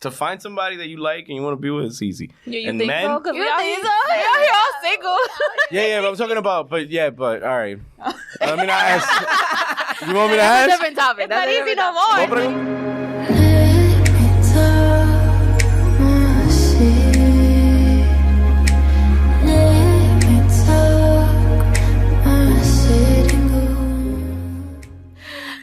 To find somebody that you like and you want to be with, it's easy. You and think men, so? Because we out here all single. yeah, but I'm talking about, but all right. I mean, I ask. You want me to ask? That's a different topic. That's not easy no more.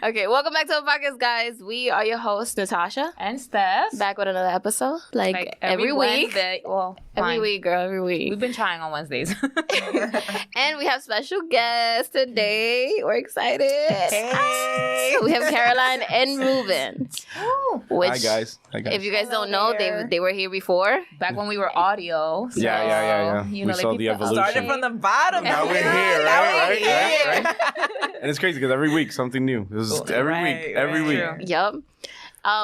Okay, welcome back to the podcast, guys. We are your hosts, Natasha and Steph. Back with another episode, like every week. Well, every week, girl, every week. We've been trying on Wednesdays. And we have special guests today. We're excited. Hey. We have Caroline and Ruben. Which, Hi, guys. If you guys don't know, they were here before. Back when we were audio. So, yeah. You know, we saw the evolution. Started from the bottom. Now we're here, right? And it's crazy because every week something new. This is every week. Yep.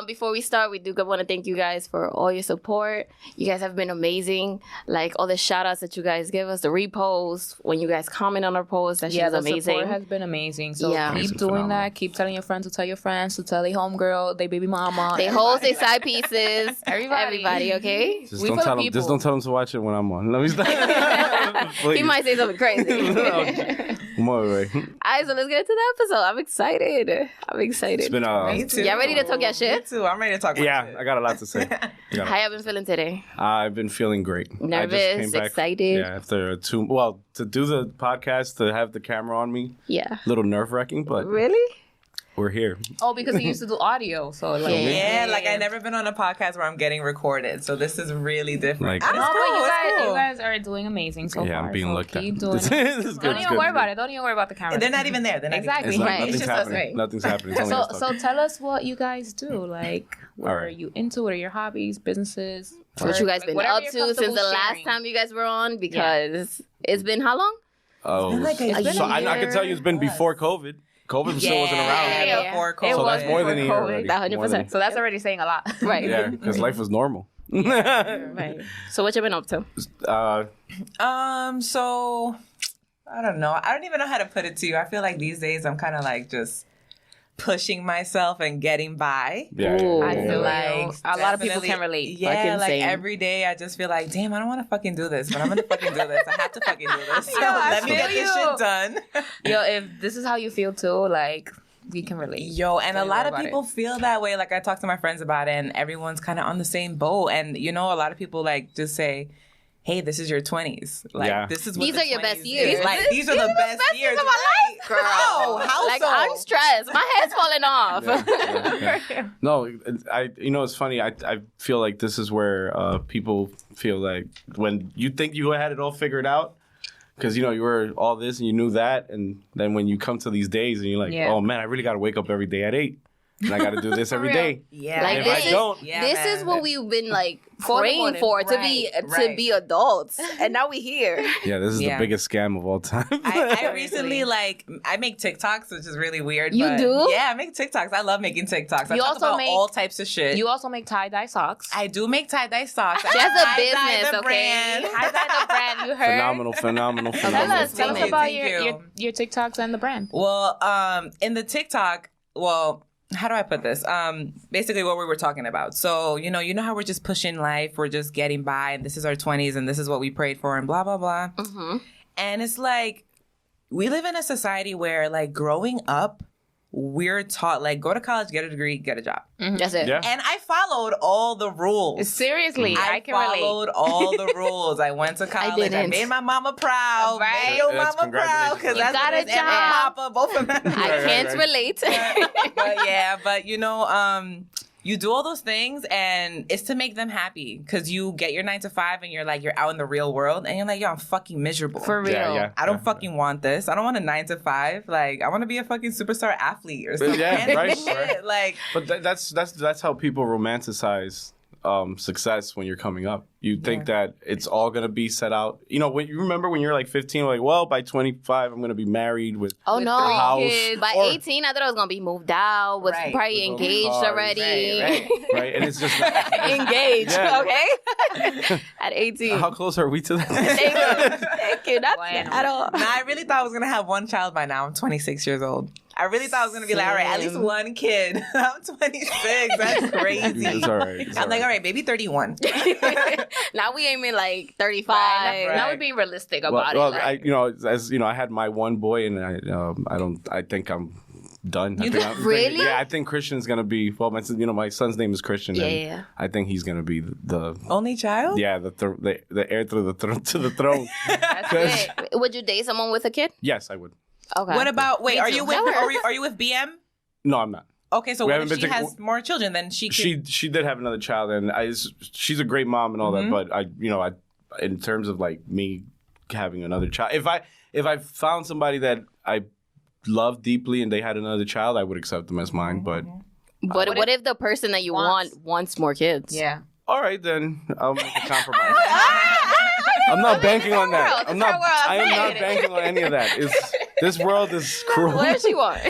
Before we start, we do want to thank you guys for all your support. You guys have been amazing. Like all the shout outs that you guys give us, the reposts, when you guys comment on our posts, that's just amazing. The support has been amazing. So keep doing that. Keep telling your friends to tell your friends to tell their homegirl, their baby mama. They host, they side pieces. Everybody, okay? Just don't tell them to watch it when I'm on. Let me stop. He might say something crazy. More way. All right, so let's get into the episode. I'm excited. It's been Me too. Y'all ready to talk your shit? Me too. I'm ready to talk about it. I got a lot to say. How y'all been feeling today? I've been feeling great. Nervous, I just came back, excited? Yeah, after to do the podcast, to have the camera on me. Yeah. A little nerve-wracking, but... Really? We're here. Oh, because he used to do audio. So like, I've never been on a podcast where I'm getting recorded. So this is really different. But you guys are doing amazing so far. Yeah, I'm being looked at. Keep doing it. Don't even worry about it. Don't even worry about the camera. They're not even there. Exactly. Nothing's happening. Nothing's happening. So tell us what you guys do. Like, what are you into? What are your hobbies, businesses? What you guys been up to since the last time you guys were on? Because it's been how long? Oh, so I can tell you it's been before COVID. COVID still wasn't around. Before COVID. So that's more than a year already. 100%. So that's already saying a lot. Right. Yeah, because life was normal. Right. So what you been up to? So I don't know. I don't even know how to put it to you. I feel like these days I'm kind of like just pushing myself and getting by. Yeah. I feel like a lot of people can relate. Yeah, like every day I just feel like, damn, I don't want to fucking do this, but I'm going to fucking do this. I have to fucking do this. So let me get this shit done. Yo, if this is how you feel too, like, we can relate. Yo, and a lot of people feel that way. Like, I talk to my friends about it, and everyone's kind of on the same boat. And, you know, a lot of people, like, just say, hey, this is your 20s. Like, this is what these are your best years. Like, these are the best years of my life, girl. How like, so? I'm stressed. My head's falling off. Yeah. No, it's funny. I feel like this is where people feel like when you think you had it all figured out, because, you know, you were all this and you knew that. And then when you come to these days and you're like, oh, man, I really got to wake up every day at 8. And I got to do this every day. Yeah. Like, this is what we've been, like, praying for, to be adults. And now we're here. Yeah, this is the biggest scam of all time. I recently, I make TikToks, which is really weird. You do? Yeah, I make TikToks. I love making TikToks. I you talk also about make all types of shit. You also make tie-dye socks. I do make tie-dye socks. She has a business, okay? Tie-dye the brand, you heard? Phenomenal. Tell us about your TikToks and the brand. Well, in the TikTok, how do I put this? Basically what we were talking about. So, you know how we're just pushing life, we're just getting by, and this is our 20s, and this is what we prayed for, and blah, blah, blah. Mm-hmm. And it's like, we live in a society where, like, growing up, we're taught, like, go to college, get a degree, get a job. Mm-hmm. That's it. Yeah. And I followed all the rules. Seriously, I can relate. I followed all the rules. I went to college. I made my mama proud. Right. Made your mama proud. Because that's got what a job. my papa, both of them. I can't relate. But you know, you do all those things, and it's to make them happy, because you get your 9 to 5 and you're out in the real world, and you're like, yo, I'm fucking miserable. For real. Yeah, I don't fucking want this. I don't want a 9 to 5. Like, I want to be a fucking superstar athlete or something. Yeah, right. Shit. Like, but that's how people romanticize success when you're coming up. You think that it's all going to be set out. You know, when you remember when you're like 15, like, well, by 25, I'm going to be married with no. a house. Kids. By 18, I thought I was going to be moved out, was probably engaged already. Right. And it's just like, engaged, okay? At 18. How close are we to that? Thank you. Not at all. I really thought I was going to have one child by now. I'm 26 years old. I really thought I was going to be like, all right, at least one kid. I'm 26. That's crazy. It's all right. I'm like, all right, maybe 31. Now we aiming like 35. Right. Now we're being realistic about it. Like, I had my one boy, and I think I'm done. Really? I think Christian's gonna be. Well, my son's name is Christian. Yeah. I think he's gonna be the only child. Yeah, the heir through to the throne. That's it. Would you date someone with a kid? Yes, I would. Okay. What about? Wait, are you with BM? No, I'm not. Okay, so what if she has more children than she could? She did have another child, and she's a great mom and all that. But I in terms of like me having another child, if I found somebody that I love deeply and they had another child, I would accept them as mine. But what if the person that you wants more kids? Yeah. All right, then I'll make a compromise. I'm not banking on that. I am not banking on any of that. This world is cruel. What does she want?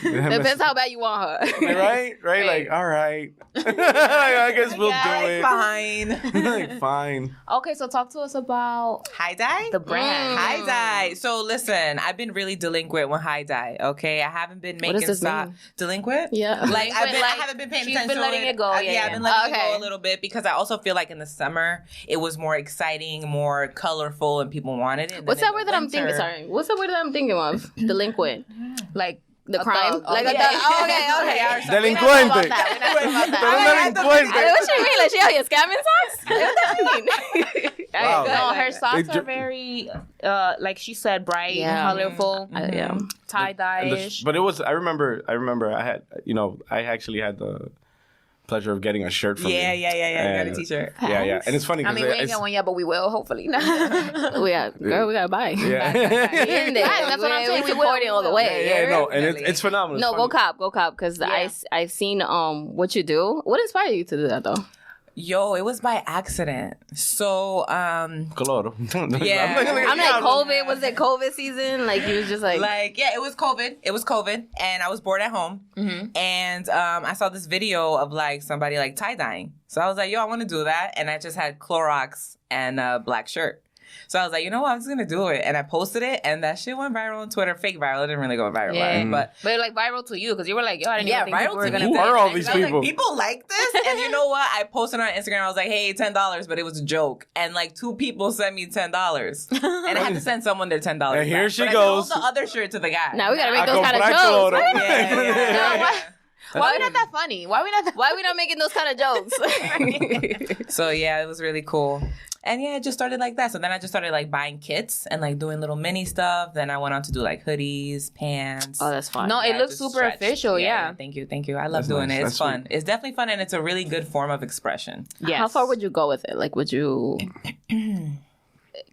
Depends how bad you want her. Right? Like, all right. I guess we'll do it. Fine. Like, fine. Okay, so talk to us about High Dye? the brand. High Dye. So listen, I've been really delinquent with High Dye, okay? I haven't been making mean? Delinquent? Yeah. Like, I haven't been paying attention. She's been letting it go. Yeah, I've been letting it go a little bit because I also feel like in the summer, it was more exciting, more colorful, and people wanted it. What's that word that I'm thinking? Sorry. What's the word that I'm thinking of? Delinquent. Like the crime? thug. Like Okay. Okay. Delincuente. What you mean? Like she out here scamming socks? What that mean? Wow. No, her socks are very, like she said, bright, colorful, tie-dye-ish. But it was. I remember. I had. I actually had the pleasure of getting a shirt from you. Yeah. I got a t-shirt. Yeah. And it's funny I because mean, we ain't got one yet, but we will, hopefully. We gotta buy. Yeah. That's what I'm saying. We supporting all the way. Yeah, no, and it's phenomenal. No, go cop, because I've seen what you do. What inspired you to do that though? Yo, it was by accident. So, Coloro. Yeah. I'm like COVID. Was it COVID season? Like you was just like yeah, it was COVID, and I was bored at home, and I saw this video of like somebody like tie dyeing. So I was like, yo, I want to do that, and I just had Clorox and a black shirt. So I was like, you know what, I'm just gonna do it, and I posted it, and that shit went viral on Twitter. Fake viral, it didn't really go viral, but like viral to you because you were like, yo, I didn't even think people were gonna. Who are all these I was people? like, people like this, and you know what? I posted on Instagram. I was like, hey, $10, but it was a joke, and like 2 people sent me $10, and I had to send someone their $10. And here she but goes. I sold the other shirt to the guy. now we gotta make those kind of jokes. Yeah. Why we not that funny? Why we not making those kind of jokes? So yeah, it was really cool. And yeah, it just started like that. So then I just started like buying kits and like doing little mini stuff. Then I went on to do like hoodies, pants. Oh, that's fun. No, it looks super official. Yeah. Thank you. I love doing it. It's fun. It's definitely fun, and it's a really good form of expression. Yes. How far would you go with it? Like, would you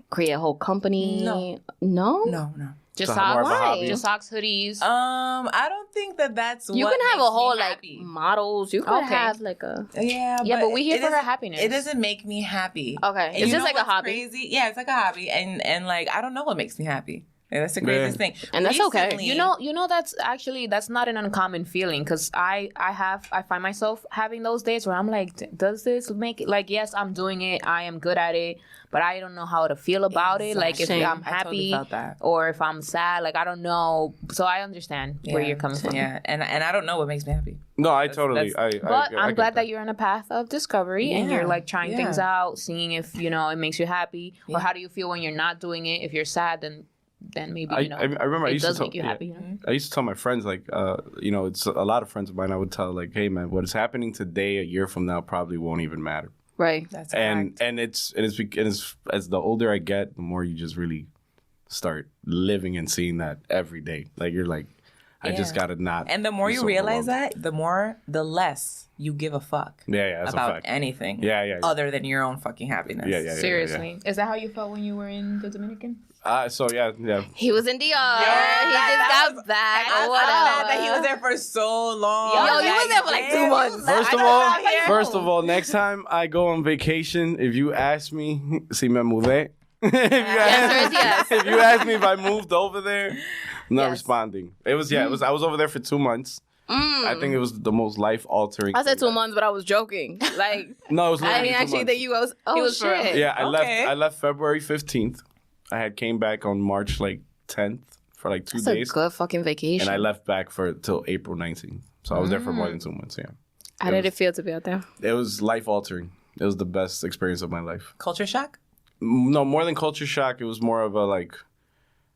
create a whole company? No. No. Just So more of a socks, hobby. just socks, hoodies. I don't think that's You what can have a makes whole me like happy. models. You can have like a Yeah, but we here for her doesn't- happiness. It doesn't make me happy. okay. And It's you just know like a what's hobby. Crazy? Yeah, it's like a hobby, and like I don't know what makes me happy. Yeah, that's the craziest thing. And that's okay. Recently- You know that's not an uncommon feeling because I find myself having those days where I'm like, does this make it like, yes, I'm doing it, I am good at it, but I don't know how to feel about it. Like if Same. I'm I totally happy felt that. or if I'm sad, like I don't know. So I understand where you're coming from. Yeah, and I don't know what makes me happy. No, I totally. But I'm get glad that you're on a path of discovery and you're like trying things Yeah. out, seeing if it makes you happy or how do you feel when you're not doing it. If you're sad, then maybe I remember I it used does to make you happy. You know? I used to tell my friends like, it's a lot of friends of mine. I would tell like, hey man, what is happening today, a year from now, probably won't even matter. Right. That's And it's as the older I get, the more you just really start living and seeing that every day. Like you're like, I just gotta not. And the more be you so realize overwhelmed. that, the less you give a fuck. Yeah, that's a about fact. anything. Yeah. Other than your own fucking happiness. Yeah. Seriously. Is that how you felt when you were in the Dominican? So yeah. He was in DR. He that just got back. I saw that he was there for so long. Yo, he was there for like 2 months. First of all, next time I go on vacation, if you ask me, si me mudé. If you ask me if I moved over there, I'm not responding. It was I was over there for 2 months. I think it was the most life altering. I said 2 months, but I was joking. Like, No, it was I literally didn't 2 actually months. think you was. Oh He was for real. shit. Yeah, Okay. I left February 15th. I had came back on March like 10th. for like 2 That's days. a good fucking vacation. And I left back till April 19th. So I was there for more than 2 months, yeah. How did it feel to be out there? It was life-altering. It was the best experience of my life. Culture shock? No, more than culture shock, it was more of a, like...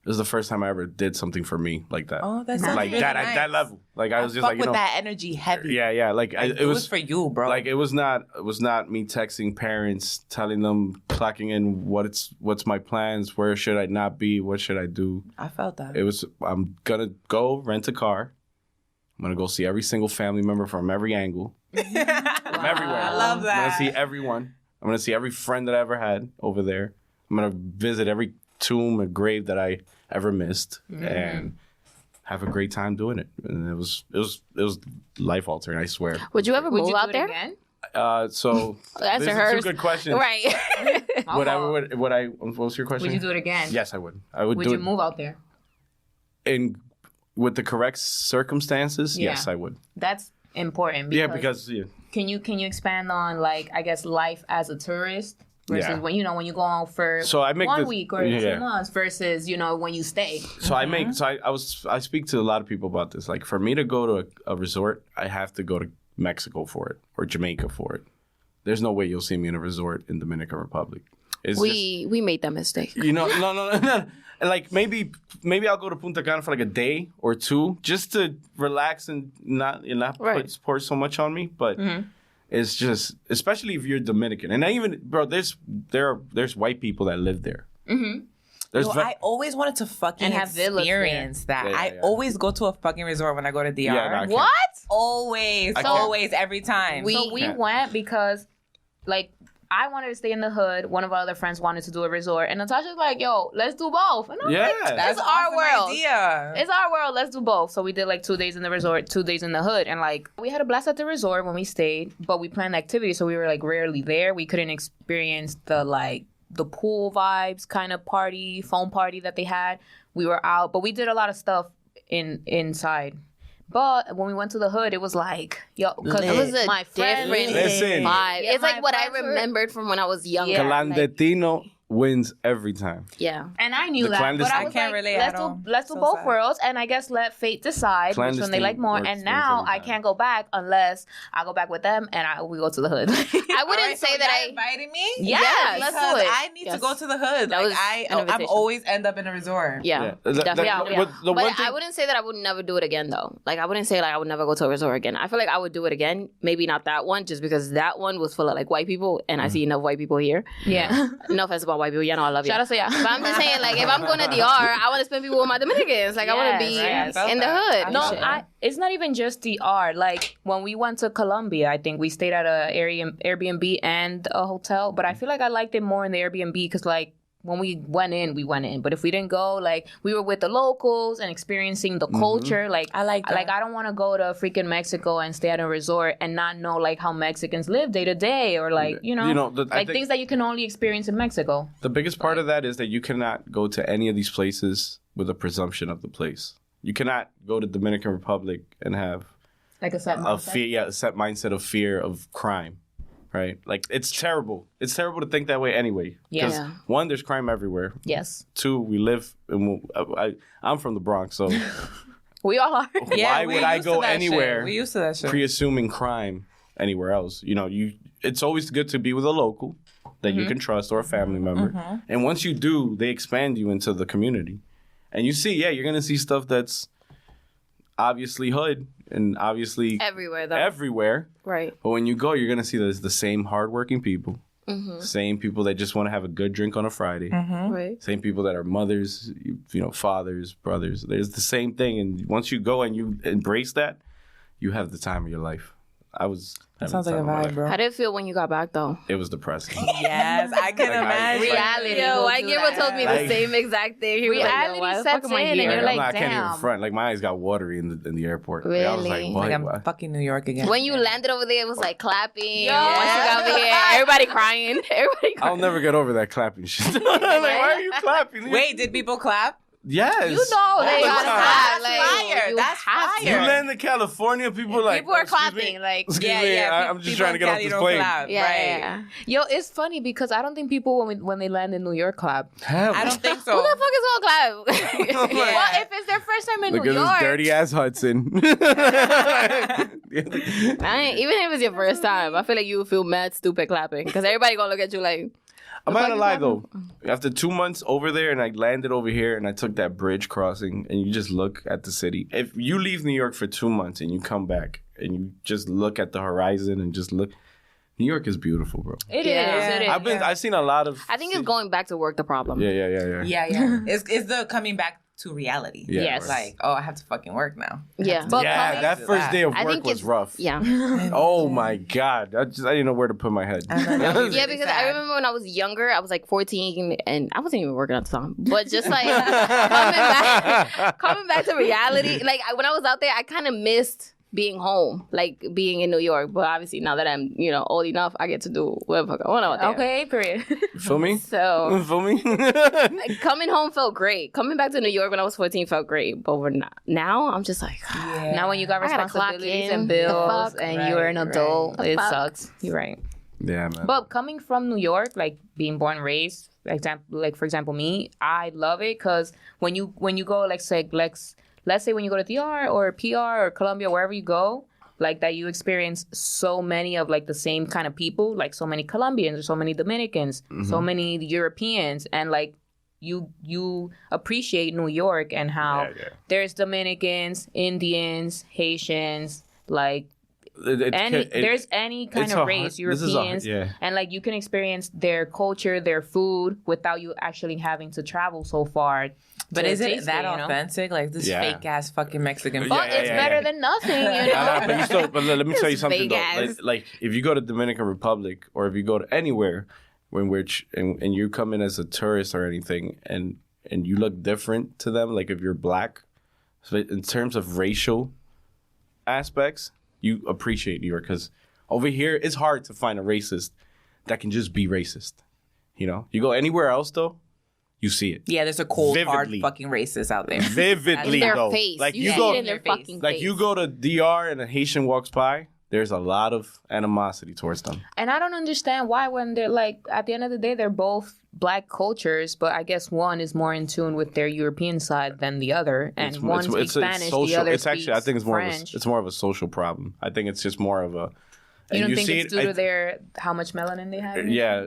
It was the first time I ever did something for me like that. Oh, that's like really that nice. at that level. Like I was just fuck like, you with know, that energy heavy. yeah. Like It was for you, bro. Like it was not me texting parents, telling them, clocking in what's my plans, where should I not be, what should I do. I felt that. It was I'm gonna go rent a car. I'm gonna go see every single family member from every angle, from everywhere. I love that. I'm gonna see everyone. I'm gonna see every friend that I ever had over there. I'm gonna visit every tomb and grave that I ever missed and have a great time doing it. And it was life altering, I swear. Would you ever Would move you do out it there? again? So Answer these are hers. two good questions. Right. What was your question? Would you do it again? Yes, I would. I would Would do you it move out there? with the correct circumstances. Yeah. Yes, I would. That's important. Because Can you expand on, like, I guess, life as a tourist versus Yeah. when you go out for So I make 1 the- week or yeah. 2 months versus when you stay. So I speak to a lot of people about this. Like for me to go to a resort, I have to go to Mexico for it or Jamaica for it. There's no way you'll see me in a resort in Dominican Republic. It's We made that mistake. no. And like maybe I'll go to Punta Cana for like a day or two just to relax and not Right. pour so much on me. But it's just, especially if you're Dominican, and there's white people that live there. Mm-hmm. I always wanted to fucking And have villas experience that. Yeah, I yeah. always go to a fucking resort when I go to DR. Yeah, no, I can't. What? Always, I can't. always, every time. So we can't. went because, like, I wanted to stay in the hood. One of our other friends wanted to do a resort, and Natasha's like, "Yo, let's do both." And I'm Yeah. like, That's "It's our awesome world. idea. It's our world. Let's do both." So we did like 2 days in the resort, 2 days in the hood, and like we had a blast at the resort when we stayed. But we planned activities, so we were like rarely there. We couldn't experience the pool vibes kind of party, foam party that they had. We were out, but we did a lot of stuff inside. But when we went to the hood, it was like, because It was a my friends, different Listen. vibe. Yeah, It's like my what I friends were- remembered from when I was younger. Yeah. Clandestino wins every time. Yeah. and I knew The that, but I clandestine- was I can't like, relate let's at do all. let's do So both sad. worlds, and I guess let fate decide which one they Clandestine like more. works- And works now every I time. can't go back unless I go back with them and we go to the hood. I wouldn't Alright, say so that y'all I. inviting me? Yes, let's Because do it. I need to Yes. go to the hood. That was Like an I'm invitation. always end up in a resort. Yeah, The- definitely. yeah. the But one thing, I wouldn't say that I would never do it again, though. Like, I wouldn't say, like, I would never go to a resort again. I feel like I would do it again. Maybe not that one, just because that one was full of, like, white people, and I see enough white people here. yeah. No offense about white people. You know I love you. Shout out to y'all. But I'm just saying, like, if I'm going to DR, I want to spend people with my Dominicans. Like, I want to be Yes, right. in the I hood. No, Shit. it's not even just DR. Like when we went to Colombia, I think we stayed at a Airbnb and a hotel. But I feel like I liked it more in the Airbnb because like when we went in. But if we didn't go, like we were with the locals and experiencing the culture. Like I like that. Like I don't want to go to freaking Mexico and stay at a resort and not know like how Mexicans live day to day or like I like think- things that you can only experience in Mexico. the biggest part of that is that you cannot go to any of these places with a presumption of the place. You cannot go to Dominican Republic and have Like a set a set mindset of fear of crime, right? Like it's terrible. It's terrible to think that way anyway. Yeah. 'Cause one, there's crime everywhere. Yes, Two, we live. I'm from the Bronx, so we all are. why we would I used to go that anywhere shit. We used to that shit. pre-assuming crime anywhere else? It's always good to be with a local that you can trust or a family member. And once you do, they expand you into the community. And you see, you're going to see stuff that's obviously hood and obviously Everywhere, though. everywhere. Right. But when you go, you're going to see there's the same hardworking people. Same people that just want to have a good drink on a Friday. Right. Same people that are mothers, fathers, brothers. There's the same thing. And once you go and you embrace that, you have the time of your life. That sounds like a vibe, bro. How did it feel when you got back, though? It was depressing. Yes, I can imagine. Reality. Yo, will I do get what told me Like- the same exact thing. He was like, yo, Reality why the sets fuck am I in and here? you're like, I can't even damn. front. Like my eyes got watery in the airport. Like, I was like, Really? what? Like I'm What? fucking New York again. When you landed over there, it was like clapping. Yo. Once you got over here, everybody crying. Everybody crying. I'll never get over that clapping shit. Like, why are you clapping? Wait, did people clap? Yes. You know they All the got time. that. That's fire. You land in California, people are like People are "Excuse clapping. me. Like, Excuse me, I'm just trying to get off this plane. yeah, Right. yeah. Yo, it's funny because I don't think people when they land in New York clap. Hell, I don't think so. Who the fuck is gonna clap? Yeah. Well, if it's their first time in Look New at York, this dirty ass Hudson. Even if it's your first time, I feel like you would feel mad stupid clapping because everybody gonna look at you like. I'm not gonna lie though. After 2 months over there, and I landed over here, and I took that bridge crossing, and you just look at the city. If you leave New York for 2 months and you come back and you just look at the horizon and just look, New York is beautiful, bro. It Yeah. is. I've seen a lot of. I think it's going back to work the problem. Yeah. Yeah. It's the coming back to reality. Yeah, Yes. right. Like, oh, I have to fucking work now. Yeah. But Yeah, coming that to first that. day of I work think was it's rough. Yeah. Oh my god, I didn't know where to put my head. Yeah, because I remember when I was younger, I was like 14 and I wasn't even working at the time. But just like coming back to reality, like when I was out there, I kind of missed being home, like being in New York. But obviously now that I'm, old enough, I get to do whatever I want out there. Okay, period. Feel me? So Feel me? coming home felt great. Coming back to New York when I was 14 felt great. But now I'm just like, Now when you got I gotta clock responsibilities in. and The bills fuck? and you're an Right, adult, right. it The fuck? sucks. You're right. Yeah, man. But coming from New York, like being born and raised, for example, me, I love it because when you go, let's say when you go to DR or PR or Colombia, wherever you go, like that you experience so many of like the same kind of people, like so many Colombians or so many Dominicans, so many Europeans, and like you appreciate New York and how there's Dominicans, Indians, Haitians, like there's any kind of race, Europeans, and like you can experience their culture, their food without you actually having to travel so far. But is it taste that you know? authentic? Like this Yeah. fake ass fucking Mexican food. But it's better than nothing, you know. But you still. But let me tell you something fake though. ass. Like if you go to Dominican Republic or if you go to anywhere, and you come in as a tourist or anything, and you look different to them, like if you're black, so in terms of racial aspects, you appreciate New York because over here it's hard to find a racist that can just be racist. You go anywhere else though. You see it. Yeah, there's a cold, Vividly. hard fucking racist out there. Vividly, in their though. face. Like you you see go, it in their fucking like face. you go to DR and a Haitian walks by. There's a lot of animosity towards them. And I don't understand why when they're like, at the end of the day, they're both black cultures, but I guess one is more in tune with their European side than the other. And one speaks Spanish, the other speaks I think it's more French. it's more of a social problem. I think it's just more of a. You don't think see it's due to how much melanin they have? Yeah,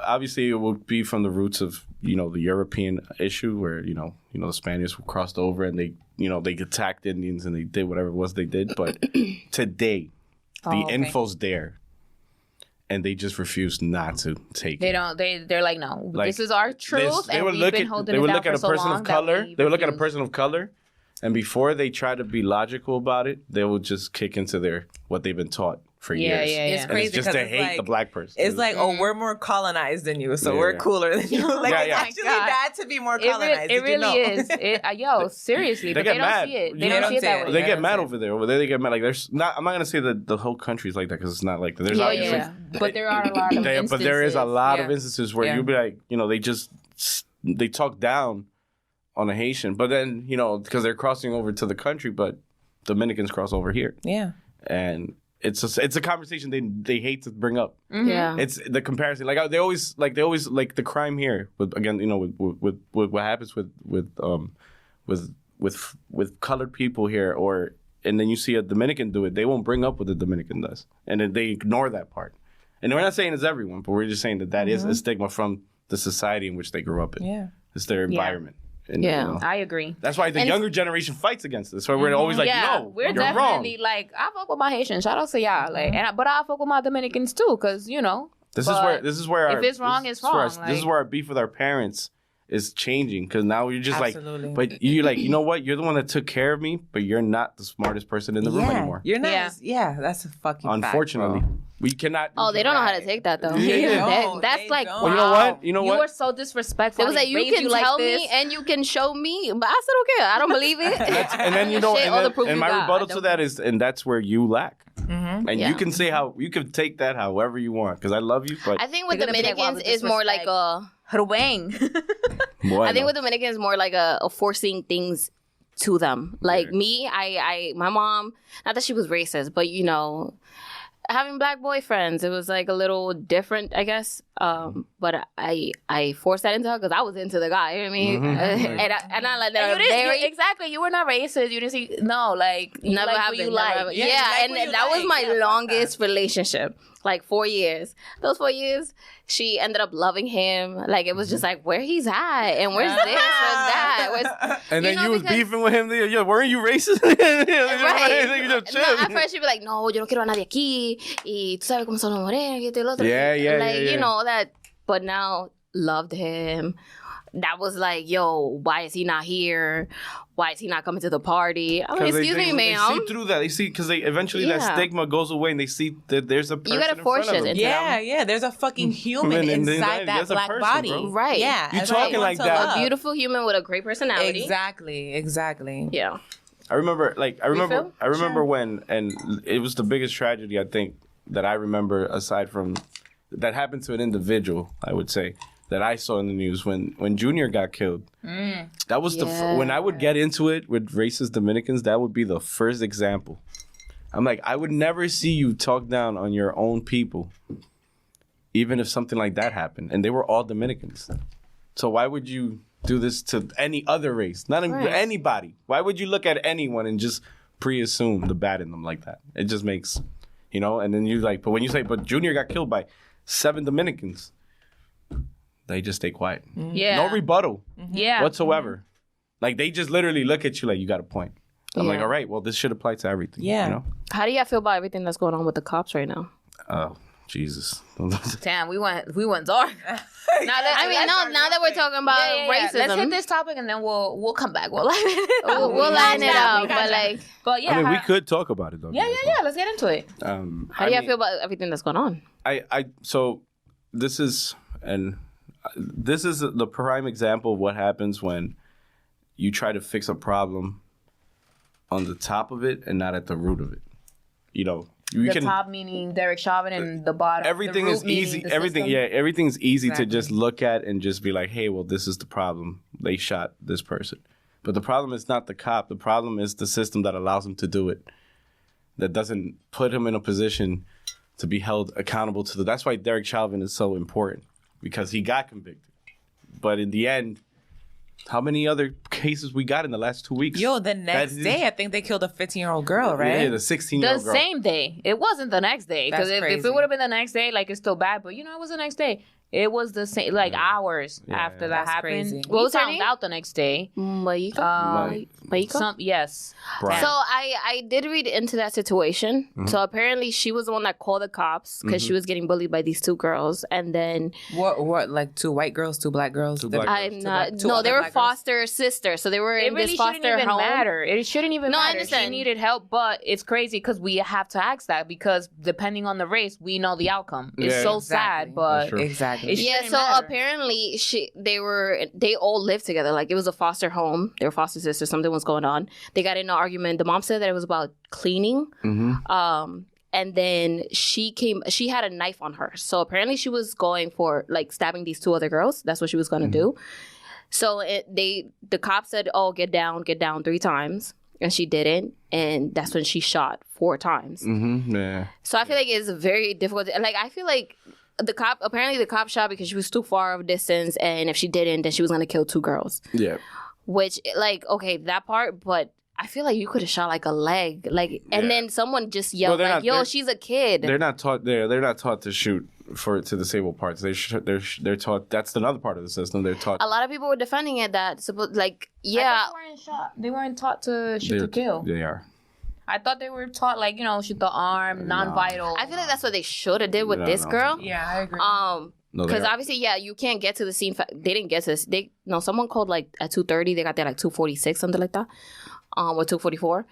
obviously it will be from the roots of the European issue where the Spaniards crossed over and they attacked Indians and they did whatever it was they did. But today, the info's there, and they just refuse not to take They it. don't. They're like, no, Like, this is our truth, They and would we've look been at holding they it would down look at for a so person long of that color. we They would look at a refuse. person of color, and before they try to be logical about it, they will just kick into what they've been taught for years. Yeah. It's And crazy it's just because to it's hate like, the black person. It's like, oh, we're more colonized than you, so Yeah, we're yeah. cooler than you. Like, Yeah, it's yeah. actually God. bad to be more colonized. It Did you know? really is. Yo, seriously, They but get they don't mad. see it. You They don't don't see it see that it. way. They Yeah, get that's mad it. over there. Over there, they get mad. Like there's not. I'm not gonna say that the whole country's like that because it's not like that. There's obviously, But there are a lot of instances. but there is a lot of Yeah. instances where Yeah. you'll be like, they talk down on a Haitian, but then because they're crossing over to the country, but Dominicans cross over here, Yeah. and it's a conversation they hate to bring up. Yeah. It's the comparison. Like they always the crime here with what happens with colored people here, and then you see a Dominican do it, they won't bring up what the Dominican does, and then they ignore that part. And we're not saying it's everyone, but we're just saying that is a stigma from the society in which they grew up in. Yeah. It's their environment. And, Yeah. I agree. that's why the And younger generation fights against this. So we're always like, no, we're you're definitely wrong. like, I fuck with my Haitians. Shout out to y'all. Like, but I fuck with my Dominicans too, because This but is where if it's wrong, it's wrong. This is where our beef with our parents is changing because now you're just Absolutely. like, but you're like, you know what? You're the one that took care of me, but you're not the smartest person in the room anymore. You're not. Yeah. Yeah, that's a fucking Unfortunately, fact, bro. we cannot. Oh, they don't know how to take that though. Yeah. That's They like, don't. Well, you know wow. what? You know you what? are so disrespectful. It was like, you Raised can like tell this. me and you can show me, but I said, okay, I don't believe it. And then Shit, all the proof and you my got, rebuttal I to don't- that is, and that's where you lack. And Yeah. you can say you can take that however you want because I love you, but I think with They're gonna be like, wow, Dominicans, with it's more like disrespect. a Ruben. Bueno. I think with Dominicans more like a forcing things to them. Like me, my mom, not that she was racist, but you know, having black boyfriends, it was like a little different, I guess. But I forced that into her because I was into the guy. You know what I mean? And I like that. Exactly. You were not racist. You didn't see. No, like you never like happened. what you like. And that was my longest relationship. Like 4 years. Those 4 years, she ended up loving him. Like it was just like where he's at and where's this, where's that. And then you was beefing with him. Yo, weren't you racist? Right. No, at first she'd be like, no, yo no quiero a nadie aquí. Y tú sabes cómo son los morenos y esto y lo otro. Like, you know, that. But now, loved him. That was like, yo, why is he not here? Why is he not coming to the party? I'm like, excuse me, ma'am. They see through that. They see, because eventually that stigma goes away and they see that there's a person. You gotta force it. Yeah. There's a fucking human inside that black body. Bro. Right. Yeah. You talking like that. A beautiful human with a great personality. Exactly. Yeah. I remember when, and it was the biggest tragedy, I think, that I remember aside from, that happened to an individual, I would say, that I saw in the news when Junior got killed. That was when I would get into it with racist Dominicans, that would be the first example. I'm like, I would never see you talk down on your own people, even if something like that happened. And they were all Dominicans. So why would you do this to any other race? Not anybody. Why would you look at anyone and just pre-assume the bad in them like that? It just makes, you know, and then you like, but when you say, but Junior got killed by 7 Dominicans, they just stay quiet. Yeah. No rebuttal. Yeah. Whatsoever. Like, they just literally look at you like, you got a point. I'm like, all right, well, this should apply to everything. Yeah. You know? How do y'all feel about everything that's going on with the cops right now? Oh, Jesus. Damn, we went dark. Now that we're talking about racism. Let's hit this topic and then we'll come back. We'll line it up. But I mean, we could talk about it, though. Yeah. Let's get into it. How do y'all feel about everything that's going on? So this is the prime example of what happens when you try to fix a problem on the top of it and not at the root of it. You know, top meaning Derek Chauvin and the bottom. Everything is easy. Everything's easy to just look at and just be like, hey, well, this is the problem. They shot this person. But the problem is not the cop. The problem is the system that allows him to do it. That doesn't put him in a position to be held accountable to that's why Derek Chauvin is so important. Because he got convicted. But in the end, how many other cases we got in the last 2 weeks? Yo, the next day, I think they killed a 15-year-old girl, right? Yeah, the 16-year-old girl. The same day. It wasn't the next day. Because if it would have been the next day, like, it's still bad. But, you know, it was the next day. It was the same, like, hours after that happened. Crazy. What was found out the next day. Maiko? Yes. Brian. So I did read into that situation. Mm-hmm. So apparently she was the one that called the cops because she was getting bullied by these 2 girls. And then... What, like 2 white girls, 2 black girls? Two black girls. I'm not... No, they were foster sisters. So they were in this foster home. It shouldn't even matter. I understand. She needed help, but it's crazy because we have to ask that because depending on the race, we know the outcome. It's so sad, but... Exactly. So apparently they all lived together. Like it was a foster home. They were foster sisters. Something was going on. They got in an argument. The mom said that it was about cleaning. Mm-hmm. And then she had a knife on her. So apparently she was going for like stabbing these 2 other girls. That's what she was going to do. So the cop said, oh, get down 3 times. And she didn't. And that's when she shot 4 times. Mm-hmm. Yeah. So I feel like it's very difficult. Like I feel like the cop shot because she was too far of a distance, and if she didn't, then she was gonna kill 2 girls. Yeah. Which, like, okay, that part, but I feel like you could have shot like a leg, like, and then someone just yelled like, "Yo, she's a kid." They're not taught. They're not taught to shoot to disable parts. They're taught. That's another part of the system. They're taught. A lot of people were defending it that, like, they weren't taught to shoot to kill. They are. I thought they were taught, like, you know, shoot the arm, non-vital. I feel like that's what they should have did with this girl. Yeah, I agree. Because obviously, you can't get to the scene. They didn't get to this. Someone called like at 2:30. They got there like 2:46, something like that, or 2:44.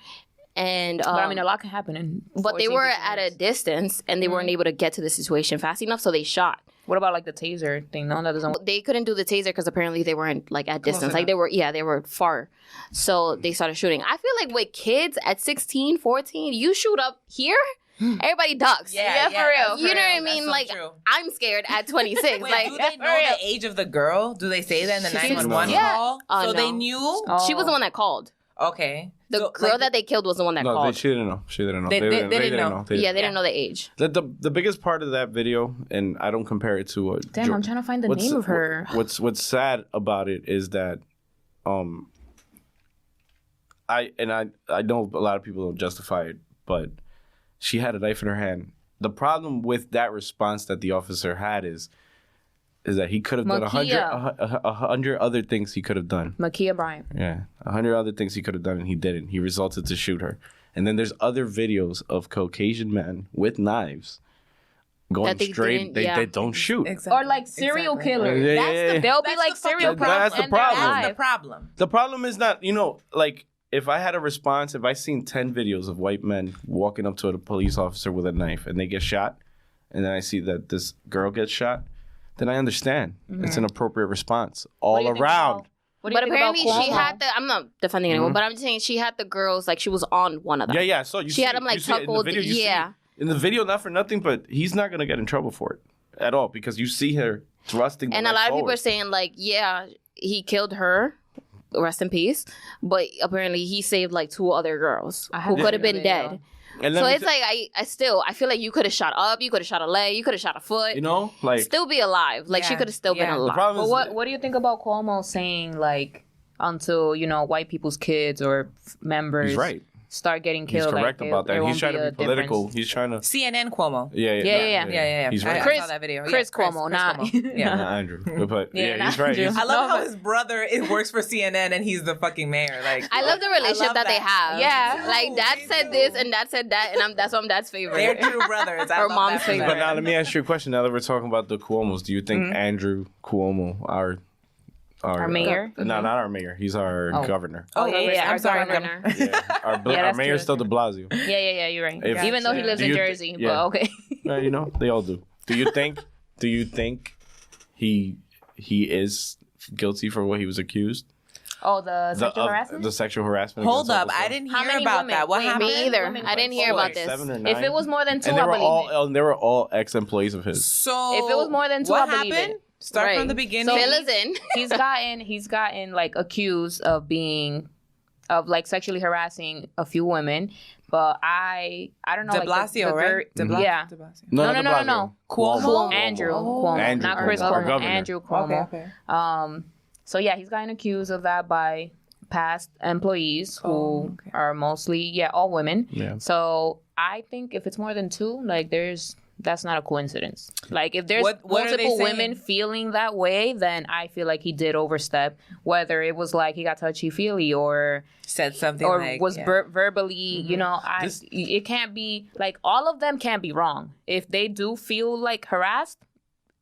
And but I mean, a lot can happen. But they were at a distance, and they weren't able to get to the situation fast enough, so they shot. What about like the taser thing? No, that doesn't. They couldn't do the taser because apparently they weren't like at distance. Like they were far. So they started shooting. I feel like with kids at 16, 14, you shoot up here, everybody ducks. Yeah, for real. You know what I mean? Like like, true. I'm scared at 26. Wait, like, do they know the age of the girl? Do they say that in the 911 Yeah. call? Oh, So no. they knew? She was the one that called. Okay. The So, girl that they killed was the one that No, called. she didn't know. She didn't know. They didn't know. They Yeah, they didn't didn't know the age. The biggest part of that video, and I don't compare it to Damn, I'm trying to find the name of her. What's sad about it is that, I know a lot of people don't justify it, but she had a knife in her hand. The problem with that response that the officer had is that he could have done a hundred other things he could have done. Makia Bryant. Yeah, 100 other things he could have done, and he didn't. He resulted to shoot her. And then there's other videos of Caucasian men with knives going That they straight. didn't- They don't shoot. Exactly. Or like serial killers. Yeah, That's yeah, yeah. They'll be That's like the fucking serial problem. killers. That's the and they're problem. That's the alive. problem. The problem is not, like, if I had a response, if I seen 10 videos of white men walking up to a police officer with a knife and they get shot, and then I see that this girl gets shot, then I understand. It's an appropriate response all around. But apparently she had the. I'm not defending anyone, but I'm just saying she had the girls like she was on one of them. Yeah. So She had them like coupled. In the video, not for nothing, but he's not gonna get in trouble for it at all because you see her thrusting. And a lot of people are saying like, yeah, he killed her. Rest in peace. But apparently he saved like 2 other girls who could have been dead. And So it's like I feel like you could have shot up, you could have shot a leg, you could have shot a foot. like still be alive. Like she Yeah, could have still been yeah. the alive. problem But is what do you think about Cuomo saying like until white people's kids or members he's right. start getting He's killed? correct like, about there that. He's won't trying to a be political. difference. He's trying to. CNN Cuomo. Yeah. He's right. I saw that video. Chris Cuomo, Chris not- Cuomo. Yeah. Not Andrew, but Yeah, he's not right. Andrew. He's- I love how his brother works for CNN and he's the fucking mayor. Like I love the relationship love that they have. Yeah. Like dad said this and dad said that, and that's why I'm dad's they're favorite. true brothers. I Or love mom's that for favorite. But them. now let me ask you a question. Now that we're talking about the Cuomos, do you think Andrew Cuomo, our mayor? No, not our mayor. He's our governor. Oh, yeah, I'm our sorry. governor. Yeah, our that's mayor's true. still De Blasio. Yeah, you're right. If- Even though he lives Do in you Jersey, yeah. but okay. They all do. Do you think he is guilty for what he was accused? Oh, the sexual harassment? The sexual harassment. Hold against up, Elvis I Fudd. didn't How hear many about women? that. What Wait, happened? Me either. Women I didn't like hear Oh, about like this. 7 or 9. If it was more than 2, and they I were believe it. they were all ex-employees of his. So If it was more than 2, what I believe happened? it. Start Right. from the beginning. So fill us in. He's gotten like accused of like sexually harassing a few women, but I don't know. De like, Blasio, the right? De Blasio. Yeah. De Blasio. No. De Blasio. Cuomo? Andrew Oh. Cuomo, Andrew not Chris Cuomo, our Cuomo. governor. Andrew Cuomo. Okay. So yeah, he's gotten accused of that by past employees who are mostly all women. Yeah. So I think if it's more than 2, like that's not a coincidence. Like if there's What are they multiple saying? women feeling that way, then I feel like he did overstep. Whether it was like he got touchy-feely or Said something or like, was yeah. verbally, it can't be like all of them can't be wrong. If they do feel like harassed,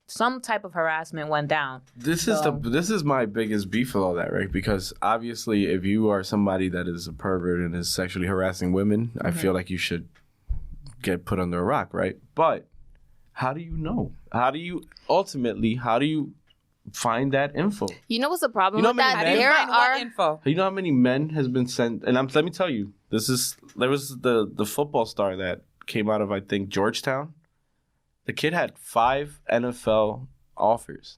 some type of harassment went down. This is my biggest beef with all that, right? Because obviously, if you are somebody that is a pervert and is sexually harassing women, I feel like you should get put under a rock, right? But how do you know? How do you find that info? You know what's the problem You know with how that? many There Find what are info? You know how many men has been sent? And let me tell you, there was the football star that came out of, I think, Georgetown. The kid had 5 NFL offers.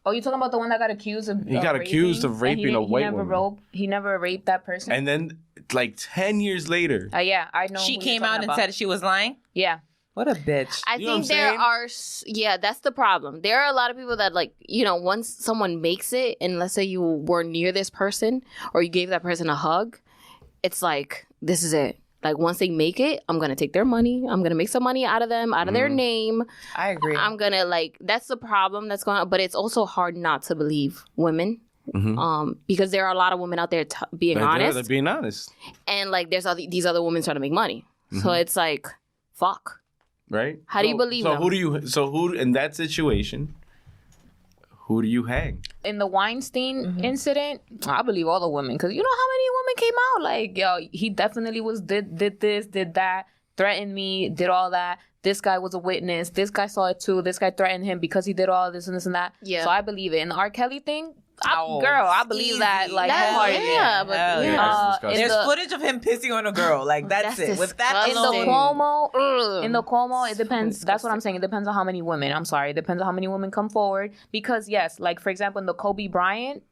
Oh, you talking about the one that got accused of? He got accused of raping a white woman. He never raped that person. And then, like 10 years later, Yeah, I know. She who you're came talking out and about. said she was lying? Yeah. What a bitch. I You know what think I'm there saying? are, that's the problem. There are a lot of people that once someone makes it, and let's say you were near this person or you gave that person a hug, it's like, this is it. Like once they make it, I'm going to take their money. I'm going to make some money out of them, out of their name. I agree. I'm going to that's the problem that's going on. But it's also hard not to believe women. Because there are a lot of women out there being honest. they're being honest, And there's these other women trying to make money. So it's like, fuck. right? How do you believe them? Who in that situation? Who do you hang? In the Weinstein incident, I believe all the women because you know how many women came out like, yo, he definitely did this, did that. threatened me, did all that. This guy was a witness. This guy saw it too. This guy threatened him because he did all this and this and that. Yeah. So I believe it. And the R. Kelly thing, I believe easy. That like wholeheartedly. Yeah, but there's footage of him pissing on a girl. Like that's it. With that alone. In the Cuomo, it depends. That's what I'm saying. It depends on how many women. I'm sorry. It depends on how many women come forward. Because yes, like for example, in the Kobe Bryant,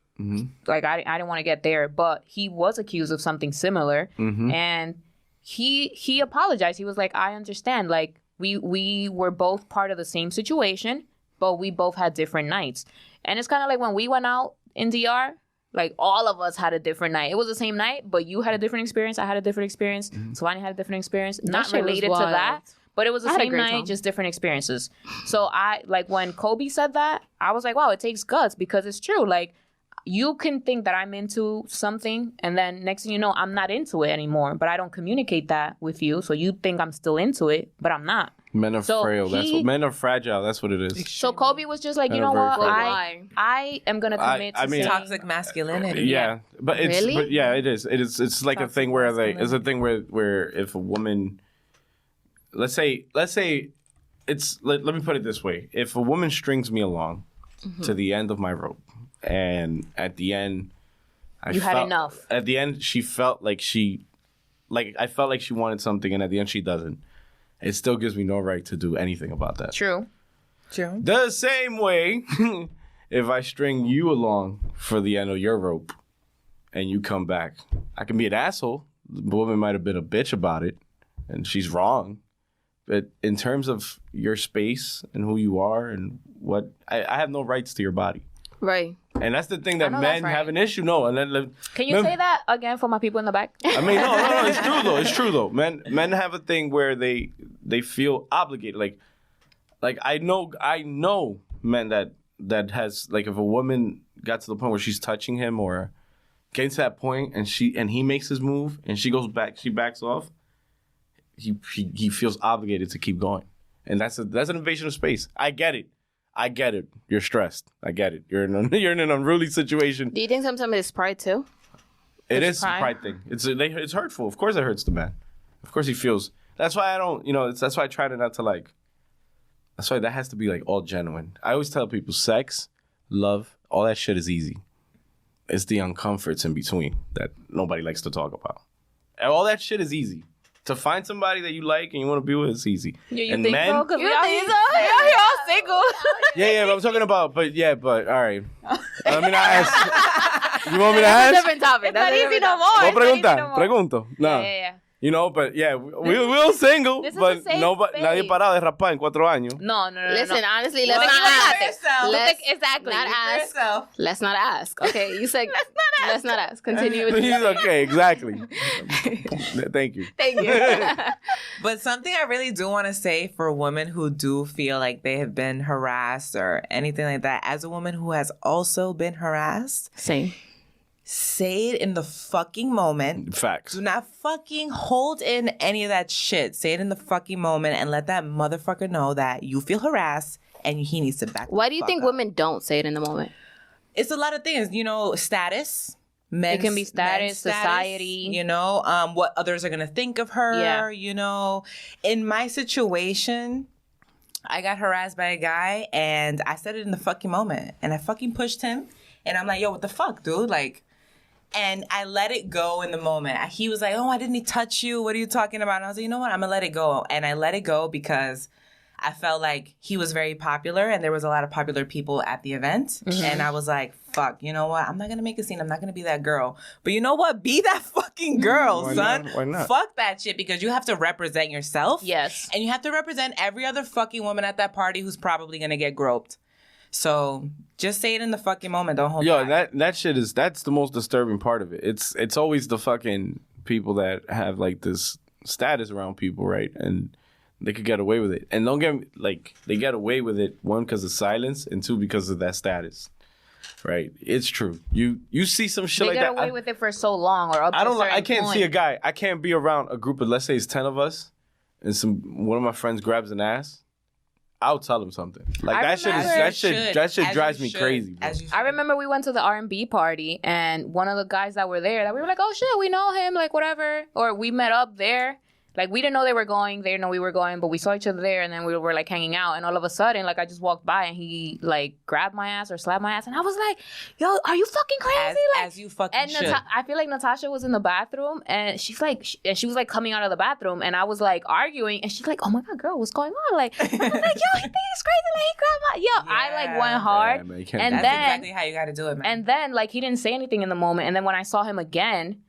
like I didn't want to get there, but he was accused of something similar, and he apologized. He was like, I understand. Like we were both part of the same situation, but we both had different nights. And it's kind of like when we went out in DR, like all of us had a different night. It was the same night, but you had a different experience. I had a different experience. Solani had a different experience. Not related to that, but it was the same night, just different experiences. So I, like when Kobe said that, I was like, wow, it takes guts because it's true. Like you can think that I'm into something and then next thing you know, I'm not into it anymore, but I don't communicate that with you. So you think I'm still into it, but I'm not. Men are frail. Men are fragile. That's what it is. So Kobe was just like, you know what? I am gonna commit to toxic masculinity. Yeah, but it's really? But yeah, it is. It's like toxic a thing where it's a thing where if a woman, let's say it's let me put it this way: if a woman strings me along to the end of my rope, and at the end, had enough. At the end, she felt like I felt like she wanted something, and at the end, she doesn't. It still gives me no right to do anything about that. True. The same way, if I string you along for the end of your rope and you come back, I can be an asshole. The woman might have been a bitch about it, and she's wrong. But in terms of your space and who you are and what, I have no rights to your body. Right. And that's the thing that men have an issue. No, and then can you say that again for my people in the back? I mean, no, it's true though. It's true though. Men have a thing where they feel obligated. Like I know men that has, like, if a woman got to the point where she's touching him or getting to that point and he makes his move and she backs off, he feels obligated to keep going, and that's an invasion of space. I get it. You're stressed. I get it. You're in an unruly situation. Do you think sometimes it's pride too? It is a pride thing. It's hurtful. Of course it hurts the man. Of course he feels. That's why I don't, that's why I try to not to like, that's why that has to be like all genuine. I always tell people sex, love, all that shit is easy. It's the uncomforts in between that nobody likes to talk about. And all that shit is easy. To find somebody that you like and you want to be with, it's easy. Yeah, you think so? Because you're all single. Yeah, but I'm talking about, but all right. I mean, I asked. You want me to ask? That's a different topic. That's not easy no more. Pregunto. No. Yeah. But yeah, we're all single, but nobody, nadie parado de rapar en 4 años. No. Listen, honestly, let's not ask. Exactly. Not ask. Let's not ask. Okay, you said let's not ask. Continue with okay, exactly. Thank you. But something I really do want to say for women who do feel like they have been harassed or anything like that, as a woman who has also been harassed. Same. Say it in the fucking moment. Facts. Do not fucking hold in any of that shit. Say it in the fucking moment and let that motherfucker know that you feel harassed and he needs to back. Why do you think women don't say it in the moment? It's a lot of things. Status. It can be status, society. What others are going to think of her. Yeah. In my situation, I got harassed by a guy and I said it in the fucking moment. And I fucking pushed him. And I'm like, yo, what the fuck, dude? Like, and I let it go in the moment. He was like, oh, I didn't touch you. What are you talking about? And I was like, you know what? I'm going to let it go. And I let it go because I felt like he was very popular and there was a lot of popular people at the event. Mm-hmm. And I was like, fuck, you know what? I'm not going to make a scene. I'm not going to be that girl. But you know what? Be that fucking girl, son. Why not? Fuck that shit, because you have to represent yourself. Yes. And you have to represent every other fucking woman at that party who's probably going to get groped. So just say it in the fucking moment. Don't hold back. That shit that's the most disturbing part of it. It's always the fucking people that have like this status around people, right? And they could get away with it. And don't get they get away with it, one, because of silence, and two, because of that status. Right? It's true. You see some shit like that. They get away with it for so long, or up to I can't see a guy. I can't be around a group of, let's say it's 10 of us, and one of my friends grabs an ass. I'll tell him something. Like that shit drives me crazy. I remember we went to the R&B party, and one of the guys that were there, that we were like, oh shit, we know him, like whatever, or we met up there. like we didn't know they were going. They didn't know we were going, but we saw each other there, and then we were like hanging out. And all of a sudden, like I just walked by, and he like grabbed my ass or slapped my ass, and I was like, "Yo, are you fucking crazy?" As you fucking and should. I feel like Natasha was in the bathroom, and she's like, she was like coming out of the bathroom, and I was like arguing, and she's like, "Oh my god, girl, what's going on?" Like, I was like, "Yo, he thinks it's crazy, like he grabbed my I like went hard, man, and That's then exactly how you got to do it, man. and then like he didn't say anything in the moment, and then when I saw him again.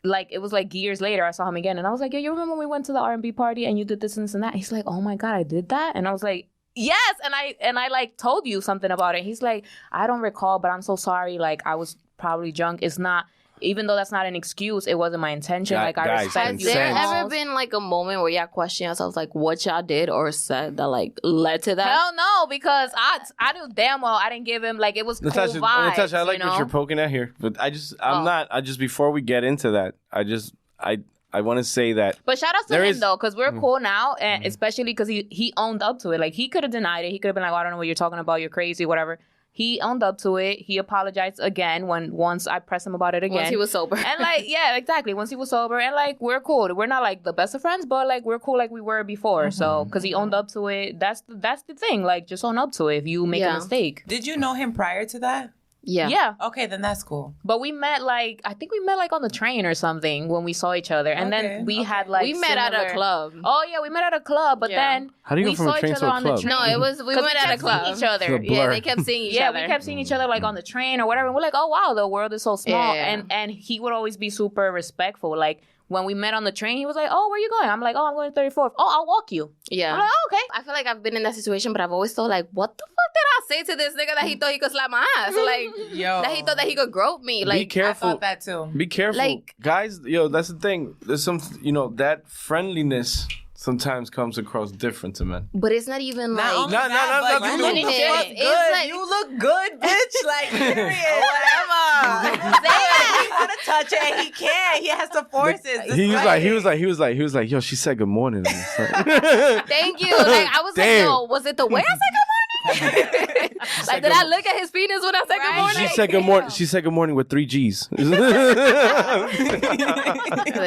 Like it was like years later, I saw him again, and I was like, "Yo, you remember when we went to the R&B party and you did this and this and that?" He's like, "Oh my god, I did that," and I was like, "Yes," and I like told you something about it. He's like, "I don't recall, but I'm so sorry. Like I was probably drunk. It's not, even though that's not an excuse. It wasn't my intention. Like I Guys, respect Has you." there consent. ever been like a moment where y'all question yourselves, like what y'all did or said that like led to that? Hell no, because I knew damn well I didn't give him like it was cool Natasha, vibes. Natasha, I like you what know? you're poking at here, but I just before we get into that, I want to say that But shout out to There him is- though, because we're cool now, and especially because he owned up to it. Like he could have denied it. He could have been like, "Oh, I don't know what you're talking about. You're crazy, whatever." He owned up to it. He apologized again once I pressed him about it again. Once he was sober. And like, yeah, exactly. Once he was sober, and like we're cool. We're not like the best of friends, but like we're cool like we were before. So because he owned up to it, that's the thing. Like just own up to it if you make a Yeah. mistake. Did you know him prior to that? Yeah. Yeah. Okay, then that's cool. But we met like I think we met like on the train or something when we saw each other, and Okay, then we okay. had like we met at a similar- club. Oh yeah, we met at a club, but Yeah. then How do you we go from a saw train each to other a on the club? train. No, we 'Cause met at a kept seeing club. each other. It's a Yeah, blur. they kept seeing each Yeah, other. we kept seeing each other like on the train or whatever. And we're like, oh wow, the world is so small. Yeah. And he would always be super respectful. Like when we met on the train, he was like, oh, where you going? I'm like, oh, I'm going to 34th. Oh, I'll walk you. Yeah. I'm like, oh, okay. I feel like I've been in that situation, but I've always thought like, what the fuck did I say to this nigga that he thought he could slap my ass? Or, like Yo. that he thought that he could grope me. be Like I careful. thought that too. Be careful, Like- guys. That's the thing. There's some, that friendliness sometimes comes across different to men. but it's not even Not like only No, no, that, no, but no, you no, look no, the no. fuck It's good. like- You look good, bitch. Like, period. Whatever. He want to touch it, and he can't. He has to force it. He was like, yo, she said good morning. And it's like- thank you. Like I was Damn. like, yo, was it the way I said good morning? Like did I look at his penis when I said good morning? She said good morning. She said good morning with 3 G's. Like,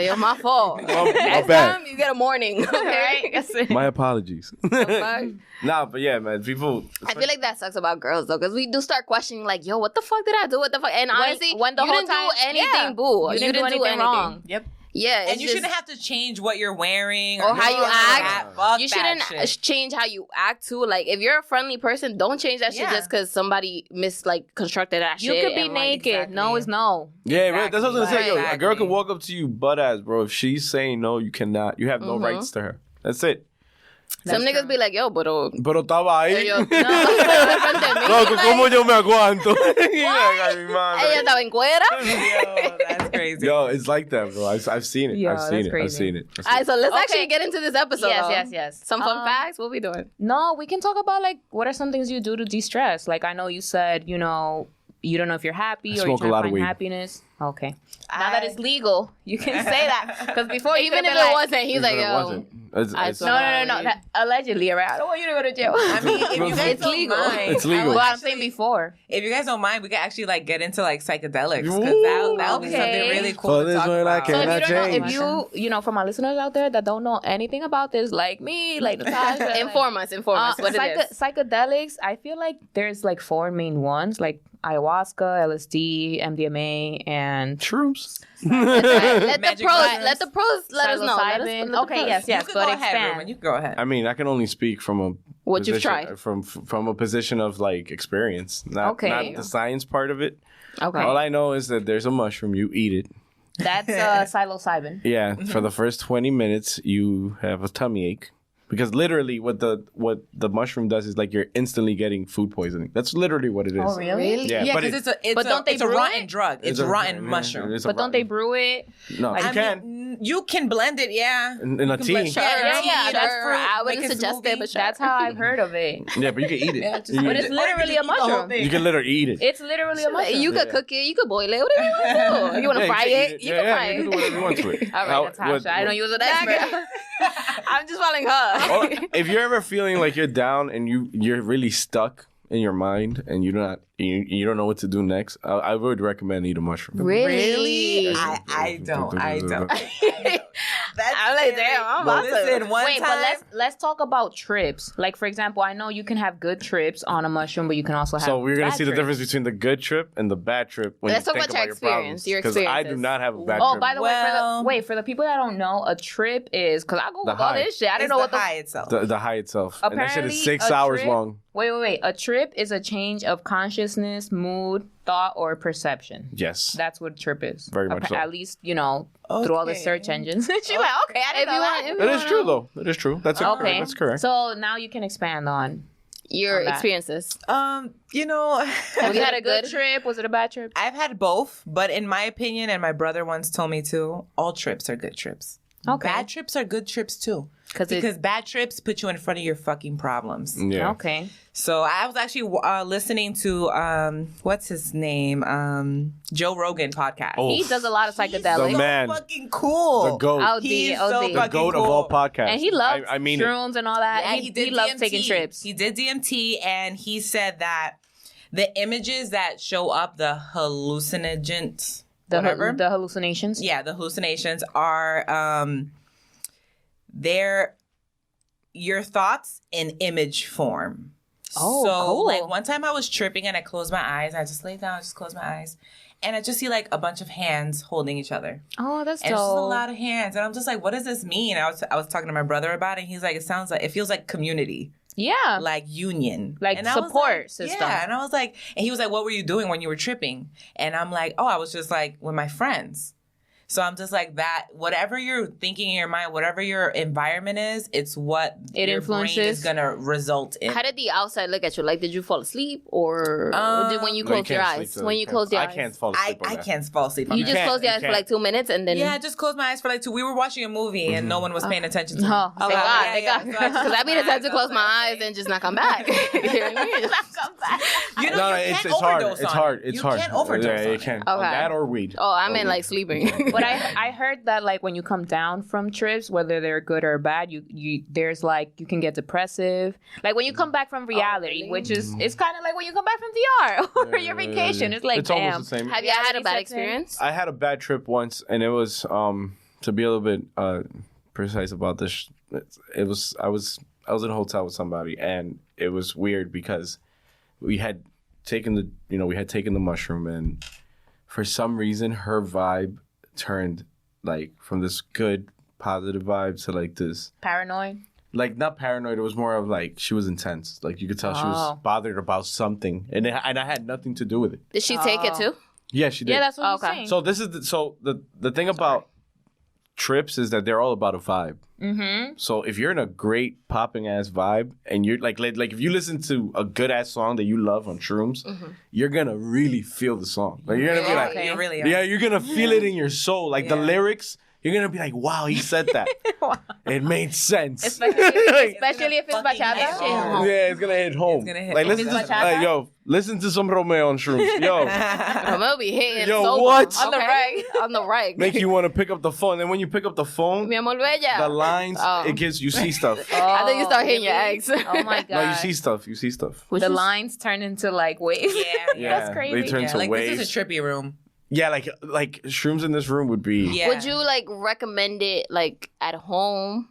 yo, my fault. My Next bad. time you get a morning. Okay. That's it. My apologies. Fuck. Nah, but yeah, man, people. I feel like that sucks about girls though, because we do start questioning like, yo, what the fuck did I do? What the fuck? And honestly, when the you whole didn't time- do anything, yeah. boo. You didn't do anything wrong. Yep. Yeah, it's And you just- shouldn't have to change what you're wearing or how you act. that. Fuck You that shouldn't shit. change how you act too. Like if you're a friendly person, don't change that shit Yeah. just because somebody constructed that You shit. could be and, like, naked. exactly. No is no. Yeah, man, that's what I was gonna say. Yo, a girl Exactly. can walk up to you butt ass, bro. If she's saying no, you cannot. You have no rights to her. That's it. Some niggas be like, yo, pero Pero estaba ahí. yo, no, frente a mí, Loco, like, ¿cómo yo me aguanto? Ay, mi madre. ella estaba en cuera. Yo, that's crazy. Yo, it's like that, bro. I've seen it. Yo, I've seen that's it. I've crazy. seen it. All right, so let's Okay. actually get into this episode. Yes, though. yes. Some fun facts. What we doing? No, we can talk about like what are some things you do to de-stress. Like I know you said, you don't know if you're happy or you're smoke a trying lot to of find weed. happiness. Okay. Now that it's legal, you can say that. Because before, you Even if could've been it like, wasn't, he's But like, it yo. wasn't. It's- swear. No. That, allegedly, right? I don't want you to go to jail. I mean, if you guys It's don't legal. mind, It's legal. I would Well, I'm actually- saying before. If you guys don't mind, we could actually like get into like psychedelics because Ooh, that'll be okay. something really For cool to this talk one, I about. can- So Can I if you don't change? know, if you know, for my listeners out there that don't know anything about this, like me, like Natasha, Inform us. What it is. psychedelics, I feel like there's like 4 main ones, like ayahuasca, LSD, MDMA, and Shrooms. Let Magic the pros. mushrooms. Let the pros let us know. Let us- psilocybin. let the Okay, pros. yes. You can but go ahead, expand. Ruben. You can go ahead. I mean, I can only speak from a What you've position- tried. from a position of like experience, not Okay. the science part of it. Okay. All I know is that there's a mushroom. You eat it. That's psilocybin. Yeah, for the first 20 minutes, you have a tummy ache. Because literally, what the mushroom does is like you're instantly getting food poisoning. That's literally what it is. Oh, really? Yeah, Yeah, but because it- it's But don't they it's a brew rotten it? drug. It's a rotten mushroom. it's a But don't they rotten- brew it? No, you I can mean, you can blend it, yeah. in a You can tea. blend- Yeah, tea, that's fruit, fruit. I wouldn't make a suggest it, smoothie. but sure. That's how I've heard of it. Yeah, but you can eat it. Yeah, just You But can- it's literally a mushroom. you can literally eat it. It's literally a mushroom. You could cook it. You could boil it. Whatever you want to do. You want to Yeah, fry can eat it? You can fry you can it. do whatever you want to it. All How- right, Natasha. I know you was an Yeah, expert. I'm just following her. Oh, if you're ever feeling like you're down and you're really stuck in your mind and you don't know what to do next, I would recommend eat a mushroom. Really? I don't. I'm like, damn, I'm about to. Listen, one Wait, time. but let's talk about trips. Like, for example, I know you can have good trips on a mushroom, but you can also have. So we're gonna bad see the trips. difference between the good trip and the bad trip when Let's you talk think about your about your problems. experience, your Because I do experiences. not have a bad Oh, trip. by the Well- way, for the people that don't know, a trip is because I googled all high. this shit. I didn't It's know what the the high itself. The high itself, and that shit Apparently, is 6 a hours trip- long. Wait. A trip is a change of consciousness, mood, thought, or perception. Yes. That's what a trip is. Very much so. At least, through all the Okay. search engines. She's like, okay, I didn't If know you that. want, It is true though. It is true. That's Okay. That's correct. So now you can expand on. Your on that. experiences. You know, Have you had a good good trip? Was it a bad trip? I've had both, but in my opinion, and my brother once told me too, all trips are good trips. Okay. Bad trips are good trips too. Because bad trips put you in front of your fucking problems. Yeah. Okay. So I was actually listening to what's his name, Joe Rogan podcast. Oh, He does a lot of the psychedelics. man, Fucking cool. the goat, OD, He's OD. so the fucking goat of cool. all podcasts. And he loves I mean it. shrooms and all that. Yeah, he loves DMT. taking trips. He did DMT, and he said that the images that show up, the hallucinogens, whatever, The hallucinations. yeah, the hallucinations are they're your thoughts in image form. Oh, so cool. like one time I was tripping and I closed my eyes. I just laid down, just closed my eyes, and I just see like a bunch of hands holding each other. Oh, that's And it's just a dope. lot of hands, and I'm just like, what does this mean? I was talking to my brother about it. And he's like, it feels like community. Yeah. Like union, Like and I was support like, system. Yeah, and I was like, and he was like, "What were you doing when you were tripping?" And I'm like, "Oh, I was just like with my friends." So I'm just like that. Whatever you're thinking in your mind, whatever your environment is, it's what It your brain influences. is gonna result in. How did the outside look at you? Like, did you fall asleep, or did when you No, you closed your can't eyes? sleep, When so you closed your eyes, I can't fall asleep on I that. can't fall asleep. On You that. just can't, closed your you eyes for can't. like 2 minutes, and then Yeah, I just closed my eyes for like 2. We were watching a movie and no one was paying attention to me. Oh, Oh, thank God, God, thank yeah, God. yeah. So I just Because I'd be the closed my type to eyes. close I my was eyes like, and just not come back. You know what I mean? Just not come back. You know, No, you it's can't hard. overdose It's on hard. it. It's you hard. can't overdose Yeah, on you it. can. Okay. That or weed. Oh, I meant like sleeping. But I heard that like when you come down from trips, whether they're good or bad, you there's like you can get depressive. Like when you come back from reality, really? which is it's kind of like when you come back from DR or your vacation. It's like It's damn. almost the same. Have you had a bad Reality sets in. experience? I had a bad trip once, and it was to be a little bit precise about this. It was I was in a hotel with somebody, and it was weird because we had taken the mushroom, and for some reason her vibe turned like from this good positive vibe to like this, Paranoid. like not paranoid. It was more of like she was intense. Like you could tell she Oh. was bothered about something, and I had nothing to do with it. Did she take it too? Yeah, she did. Yeah, that's what Okay. I'm saying. So this is the thing about trips is that they're all about a vibe. Mm-hmm. So if you're in a great popping ass vibe and you're like if you listen to a good ass song that you love on shrooms, you're gonna really feel the song. Like you're gonna be like, Okay. You really are. yeah, you're gonna feel it in your soul. Like the lyrics, you're gonna be like, wow, he said that. It made sense. Especially if it's fucking hit bachata. home. Yeah, it's gonna hit home. gonna hit like home. listen If to it's bachata? yo, listen to some Romeo on shrooms. Yo, Romeo be hitting Yo, sober. what? On the right. On the right. make you want to pick up the phone. And when you pick up the phone, Mi amor bella. the lines, Oh. it gives you see stuff. I think you start hitting your eggs. Oh my god. No, you see stuff. You see stuff. the lines turn into like waves. Yeah, That's crazy. They turn yeah. to Like waves. this is a trippy room. Yeah, like shrooms in this room would be. Yeah. Would you like recommend it like at home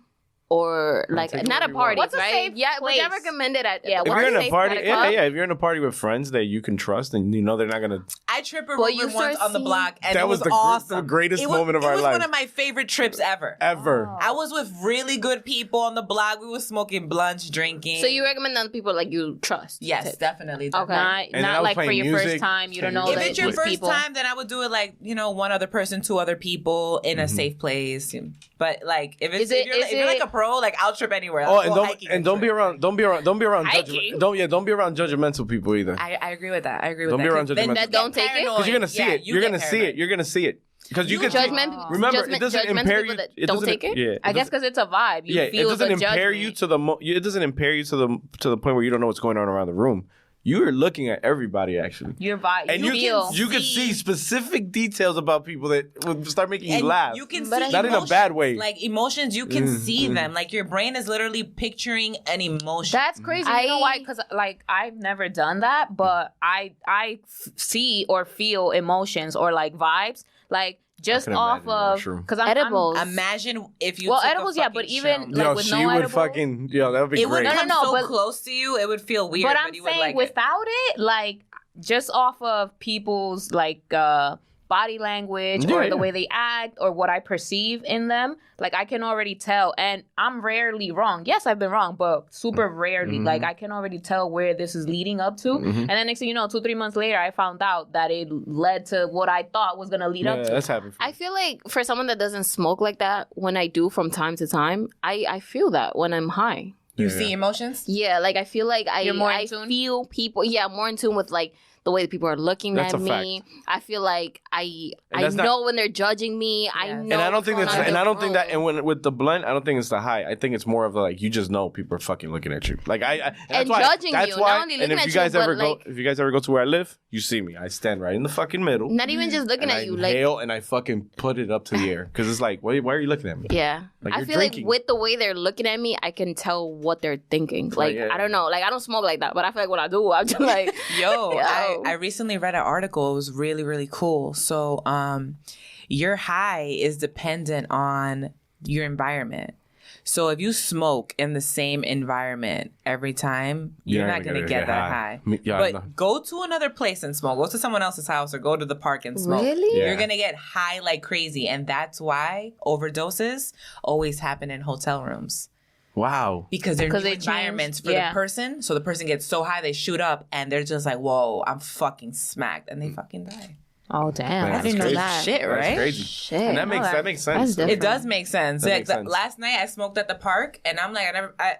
or like take it not where a you party, want. What's a right? safe Yeah, would you place? recommend it at? Yeah, If Or you're in a safe party, at yeah, club? yeah. If you're in a party with friends that you can trust and you know they're not gonna. I tripped with Well, Ruben you once start on the seeing- block, and That it was was the awesome. greatest It was- moment of our It was life. one of my favorite trips ever. Ever. I was with really good people on the block. We were smoking blunts, drinking. So you recommend that to people like you trust? Yes, definitely. Okay. Not, then I not was like for playing your first music. time. You don't know If If that it's your these first people. time, then I would do it like, one other person, 2 other people in a safe place. But like, if Is it- if you're like a pro, like I'll trip anywhere. Oh, I'll and go hiking don't be trip. around. Don't be around. Hiking? Don't be around judgmental people either. I agree with that. I agree with Don't that. be around 'Cause then judgmental. you That don't get take it? paranoid. Because you're gonna see Yeah, it. you You're get gonna see paranoid. it. You're gonna see it. Because you can Judgment. remember, judgment, it doesn't judgmental impair people you. that It don't doesn't. take it. Yeah, I guess because it's a vibe. You yeah, it feel doesn't the impair judgment. you to the. It doesn't impair you to the point where you don't know what's going on around the room. You are looking at everybody actually. Your vibe. And you feel. you can see specific details about people that will start making you And laugh. you can But see not in a bad way. Like emotions, you can see them. Like your brain is literally picturing an emotion. That's crazy. You know I- why? Because like I've never done that, but I see or feel emotions or like vibes. Like just can off imagine a of mushroom. because edibles. Imagine if you Well, took edibles, a yeah, but fucking even shroom. like Yo, with she no would edibles, fucking that would be It would great. come No, so but- close to you, it would feel weird. but I'm you would saying like it. without it, like just off of people's like body language Yeah, or yeah. the way they act or what I perceive in them, like I can already tell. And I'm rarely wrong. Yes, I've been wrong, but super rarely. Mm-hmm. Like I can already tell where this is leading up to. And then next thing you know, 2-3 months later, I found out that it led to what I thought was gonna lead Yeah, up to. that's happened. I feel like for someone that doesn't smoke like that, when I do from time to time, I feel that when I'm high. You see emotions? Yeah, like I feel like You're more in I tune? feel people. Yeah, I'm more in tune with like the way that people are looking That's at a me. I feel like I that's know when they're judging me. I know. And I don't think what's that's, going on in and I the don't think that, room. and when with the blunt, I don't think it's the high. I think it's more of like you just know people are fucking looking at you, like And judging you, not only and looking if at you guys you, ever but, go, like- if you guys ever go to where I live, you see me. I stand right in the fucking middle, Not even just looking and at I you, like inhale and I fucking put it up to the air because it's like, why are you looking at me? yeah. Like, I you're feel drinking. like with the way they're looking at me, I can tell what they're thinking. Like yeah. I don't know, like I don't smoke like that, but I feel like when I do, I'm just like, Yo, Yo. I recently read an article. It was really, really cool. So your high is dependent on your environment. So if you smoke in the same environment every time, you're not going to get that high. But go to another place and smoke. Go to someone else's house or go to the park and smoke. Really? Yeah. You're going to get high like crazy. And that's why overdoses always happen in hotel rooms. Wow. Because they're new they change- environments for yeah. the person. So the person gets so high, they shoot up and they're just like, whoa, I'm fucking smacked. And they fucking die. Oh damn! Man, I didn't know crazy. that. Shit, That's right? crazy. shit. And that makes that's sense. different. It does make sense. That Like makes sense. last night, I smoked at the park, and I'm like,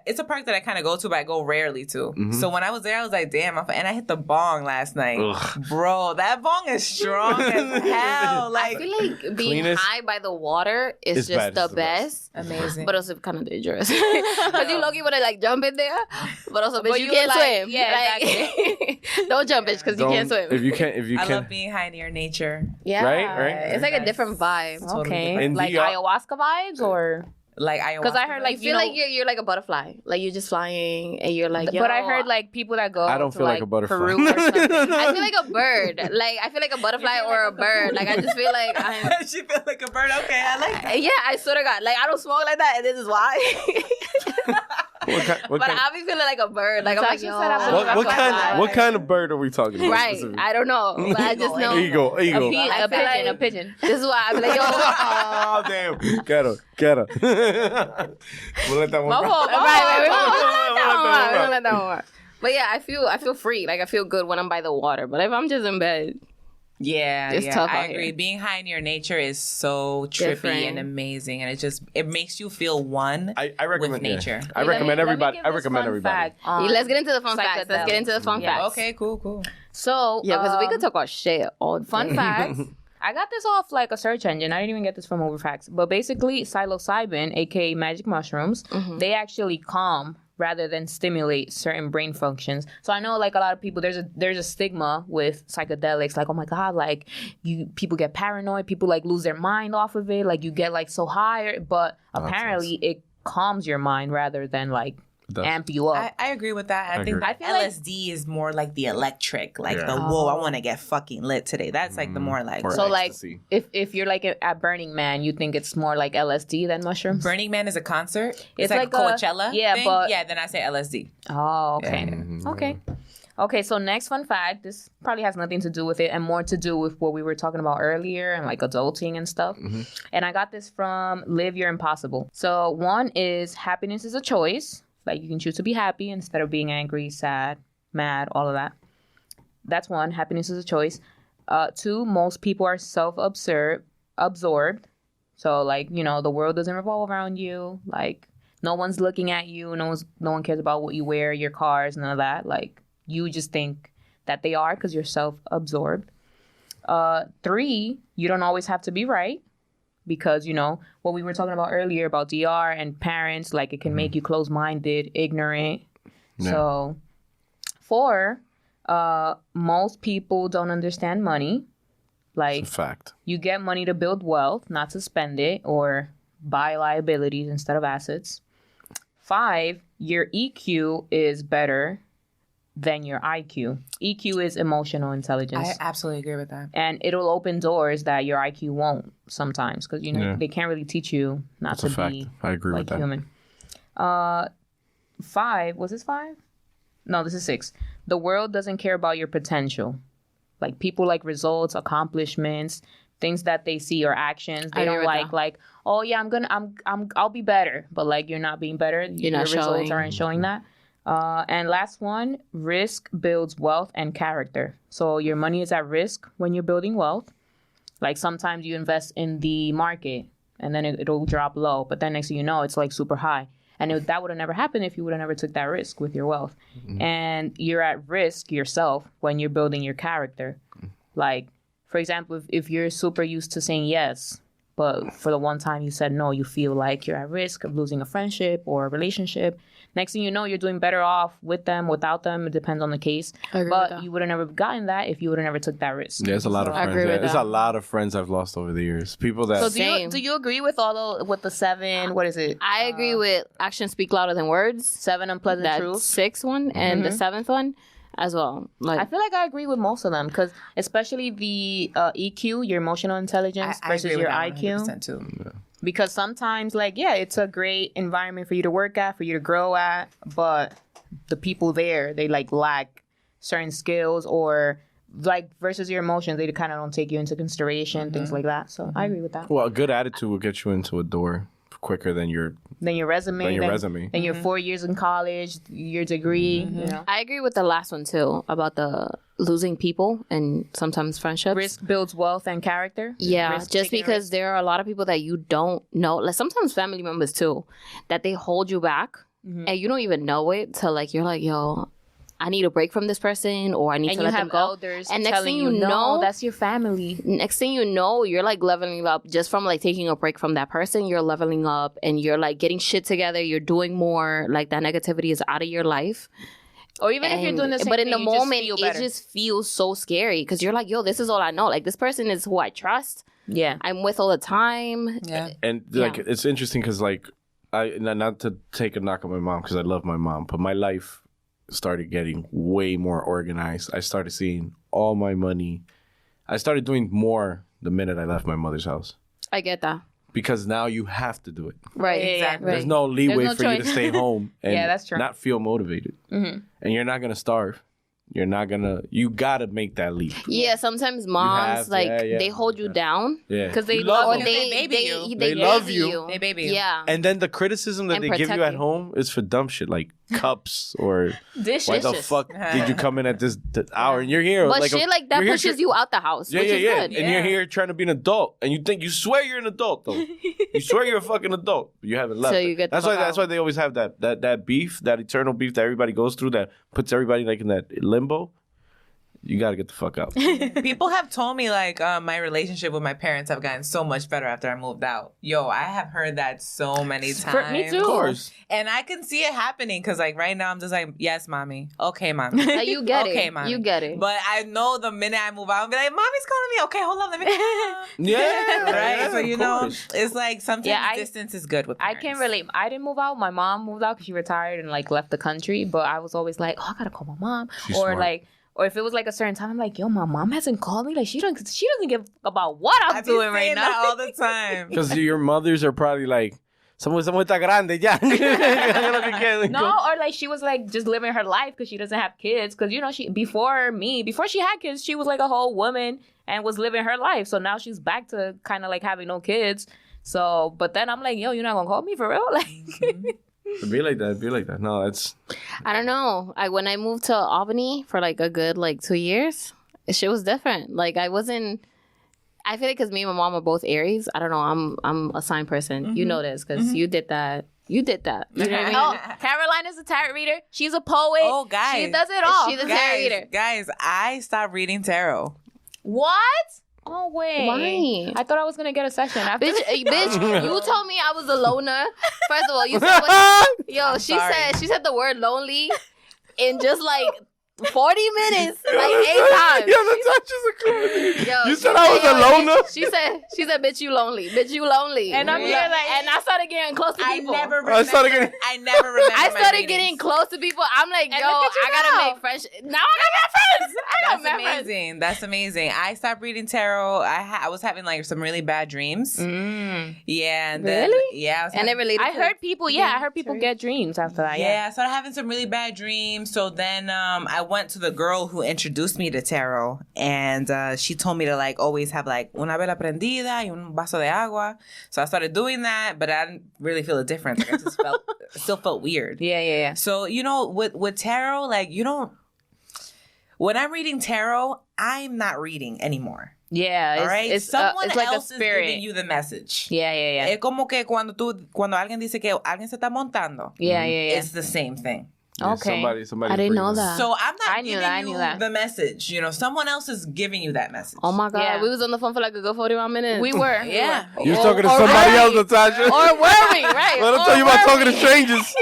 it's a park that I kind of go to, but I go rarely to. Mm-hmm. So when I was there, I was like, damn, and I hit the bong last night, Ugh. bro. That bong is strong as hell. Like, I feel like being Cleanest- high by the water is It's just bad. the It's the best. best. amazing. But also kind of dangerous. Because you lucky when I like jump in there. But also, bitch, But you you can't like- swim. yeah, Like, don't jump, bitch, because you can't swim. If you can't, I love being high near nature. yeah. Right? It's like a Yes. different vibe. Totally Okay, different. like And ayahuasca vibes, or Like I, because I heard like You feel like you're like a butterfly. Like you're just flying and you're like, but I yo, heard like people that go. I don't to, feel like a butterfly. Peru or something. I feel like a bird. Like I feel like a butterfly or a bird. Like I just feel like I'm. she feel like a bird. Okay, I like that. Yeah, I swear to God. Like I don't smoke like that, and this is why. what But kind, I be feeling like a bird. Like I'm like, Sasha yo. said I what kind of bird are we talking about? Right. specifically? I don't know. But I just know. Eagle. A Eagle. pigeon, I a feel pigeon, like- a pigeon. This is why I be like, yo. Oh, damn. Get her. We'll let that one My go. fault, my Right, fault. we don't let that one work. But yeah, I feel free. Like I feel good when I'm by the water. But if I'm just in bed, Yeah, It's yeah, tough I out agree. here. Being high near nature is so trippy Different. and amazing, and it makes you feel one I recommend with nature. I recommend everybody. Let me give I this recommend fun everybody. fact on let's get into the fun facts. Let's get into the fun Psychedelics. facts. Okay, cool. So Yeah, because we could talk about shit all Fun day. facts. I got this off like a search engine. I didn't even get this from Overfacts. But basically, psilocybin, aka magic mushrooms, they actually calm rather than stimulate certain brain functions. So I know like a lot of people, there's a stigma with psychedelics, like, oh my God, like people get paranoid, people like lose their mind off of it, like you get like so high, but apparently it calms your mind rather than like does. amp you up. I agree with that. I think agree. I feel like- LSD is more like the electric, like Yeah. the whoa, I want to get fucking lit today. That's like the more like Or So like ecstasy. if you're like at Burning Man, you think it's more like LSD than mushrooms? Burning Man is a concert. It's It's like, like a- Coachella. yeah, thing. but- yeah, then I say LSD. Oh, okay. Yeah. Okay. Okay, so next fun fact, this probably has nothing to do with it and more to do with what we were talking about earlier and like adulting and stuff. And I got this from Live Your Impossible. So one is happiness is a choice. Like you can choose to be happy instead of being angry, sad, mad, all of that. That's one. Happiness is a choice. Two, most people are absorbed. So like, you know, the world doesn't revolve around you. Like no one's looking at you. No one cares about what you wear, your cars, none of that. Like you just think that they are because you're self-absorbed. Three, you don't always have to be right. Because, you know, what we were talking about earlier about DR and parents, like it can make you closed-minded, ignorant. Yeah. So, four, most people don't understand money. Like, It's a fact. you get money to build wealth, not to spend it or buy liabilities instead of assets. Five, your EQ is better than your IQ. EQ is emotional intelligence. I absolutely agree with that. And it'll open doors that your IQ won't sometimes, because they can't really teach you not That's to be I agree like with that. human. 5, was this 5? No, this is 6. The world doesn't care about your potential. Like, people like results, accomplishments, things that they see, or actions. They don't like, oh yeah, I'll be better, but like, you're not being better. Your results aren't showing that. And last one, risk builds wealth and character. So your money is at risk when you're building wealth. Like, sometimes you invest in the market and then it'll drop low, but then next thing you know, it's like super high. And that would have never happened if you would have never took that risk with your wealth. Mm-hmm. And you're at risk yourself when you're building your character. Like, for example, if you're super used to saying yes, but for the one time you said no, you feel like you're at risk of losing a friendship or a relationship. Next thing you know, you're doing better off with them, without them. It depends on the case. But you would have never gotten that if you would have never took that risk. Yeah, there's a lot of friends. There's a lot of friends I've lost over the years. People that. So do you agree with with the 7? What is it? I agree with actions speak louder than words. 7 unpleasant truths. 6th one and the 7th one as well. Like, I feel like I agree with most of them, because especially the EQ, your emotional intelligence, versus your IQ. Too. Yeah. Because sometimes, like, yeah, it's a great environment for you to work at, for you to grow at, but the people there, they like lack certain skills, or like versus your emotions, they kind of don't take you into consideration, things like that. So I agree with that. Well, a good attitude will get you into a door quicker than your resume. Than your 4 years in college, your degree. You know? I agree with the last one too, about the losing people and sometimes friendships. Risk builds wealth and character. Yeah, just because there are a lot of people that you don't know, like sometimes family members too, that they hold you back and you don't even know it till like you're like, yo, I need a break from this person, or I need to let them go. And next thing you know, that's your family. Next thing you know, you're like leveling up just from like taking a break from that person. You're leveling up and you're like getting shit together. You're doing more. Like, that negativity is out of your life. Or even if you're doing the same but in thing, the moment, it just feels so scary, because you're like, yo, this is all I know. Like, this person is who I trust. Yeah, I'm with all the time. Yeah, and like it's interesting because like not to take a knock on my mom, because I love my mom, but my life started getting way more organized. I started seeing all my money. I started doing more the minute I left my mother's house. I get that. Because now you have to do it. Right, exactly. There's no leeway for you to stay home and that's true. not feel motivated. And you're not going to starve. You got to make that leap. Yeah, sometimes moms, they hold you down. Yeah. Because they love you. They baby you. They love you. They baby you. Yeah. And then the criticism that they give you at home is for dumb shit, like cups or dishes. Why the fuck did you come in at this hour? And you're here. But shit like that pushes you out the house, which is good. And you're here trying to be an adult. And you swear you're an adult, though. You swear you're a fucking adult. But you haven't left. So you get that's why they always have that beef, that eternal beef that everybody goes through, that puts everybody like in that limbo. You got to get the fuck out. People have told me like my relationship with my parents have gotten so much better after I moved out. Yo, I have heard that so many times. Me too. Of course. And I can see it happening because like right now I'm just like, yes, mommy. Okay, mommy. You get it. Okay, mommy. You get it. But I know the minute I move out, I'll be like, mommy's calling me. Okay, hold on. Let me call. Yeah. Right? So, you know, it's like sometimes distance is good with parents. I can't relate. I didn't move out. My mom moved out because she retired and like left the country. But I was always like, oh, I got to call my mom. She's smart. Or if it was like a certain time, I'm like, yo, my mom hasn't called me. Like, she doesn't give about what I'm doing right now. That all the time. Because your mothers are probably like, somos está grande ya. No, or like she was like just living her life because she doesn't have kids. Because, you know, before she had kids, she was like a whole woman and was living her life. So now she's back to kind of like having no kids. So, but then I'm like, yo, you're not going to call me for real? Like... Be like that. No, it's... I don't know. When I moved to Albany for like a good 2 years, shit was different. Like I feel like because me and my mom are both Aries. I don't know. I'm a sign person. Mm-hmm. You know this because you did that. You know what I mean? Oh, Carolina's a tarot reader. She's a poet. Oh, guys. She does it all. She's a tarot reader. Guys, I stopped reading tarot. What? Oh, wait. Why? I thought I was going to get a session after. Bitch, you told me I was a loner. First of all, you said she said the word lonely in just like 40 minutes, like 8 times. Yo, Natasha's a crazy. Yo, You said I was a loner? She said, bitch, you lonely. Bitch, you lonely. And I'm here like, and I started getting close to people. I never I started remember. getting- I never remember. I my started ratings. getting close to people. I'm like, yo, And look at you I gotta now. make friends. Now I got my friends. I got That's my friends. amazing. That's amazing. I stopped reading tarot. I was having like some really bad dreams. Yeah. And then, Really? Yeah. I was And having- it related I to heard people. Yeah, I heard people get dreams after that. Yeah, I started having some really bad dreams. So then I went to the girl who introduced me to tarot, and she told me to like always have like una vela prendida y un vaso de agua. So I started doing that, but I didn't really feel a difference. Like, I just still felt weird. Yeah. So with tarot, like you don't. When I'm reading tarot, I'm not reading anymore. Yeah. All right, It's someone it's like a else is spirit. giving you the message. Yeah. Es como que cuando alguien dice que alguien se está montando. Yeah. It's the same thing. Yeah, Okay. Somebody I didn't know bringing that. So I'm not I knew giving that, I you knew that. the message. You know, someone else is giving you that message. Oh my God. Yeah. We was on the phone for like a good 41 minutes. We were. Yeah. You was talking to somebody else, Natasha. Or were we, right? Let them Or tell you about were talking to we? strangers.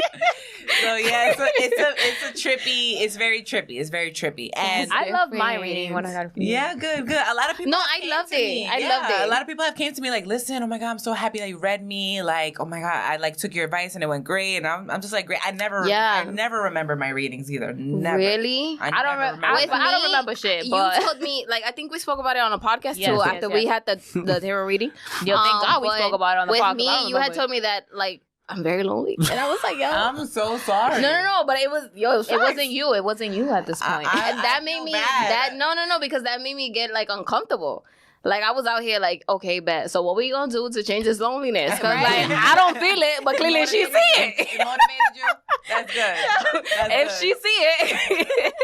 So yeah, it's a trippy. It's very trippy. It's very trippy. And I love my Different. reading when I got yeah, good. A lot of people. No, have I came loved to it. me. I Yeah, loved it. A lot of people have came to me like, listen, oh my God, I'm so happy that you read me. Like, oh my God, I like took your advice and it went great. And I'm just like, great. I never remember my readings either. Never. Really? I don't never remember. With I don't me, remember shit. You But told me, like, I think we spoke about it on a podcast Yes, too yes, after yes. we had the tarot reading. Yo, thank God we but spoke about it on the with podcast. me, I don't you had remember told me that, like, I'm very lonely. And I was like, yo. I'm so sorry. No, but it was, yo, it wasn't you. It wasn't you at this point. And that I made feel me, bad. no, because that made me get, like, uncomfortable. Like, I was out here like, okay, bet. So what we gonna do to change this loneliness? Because, Right. like, I don't feel it, but clearly she see it. It motivated you. That's good. If she see it,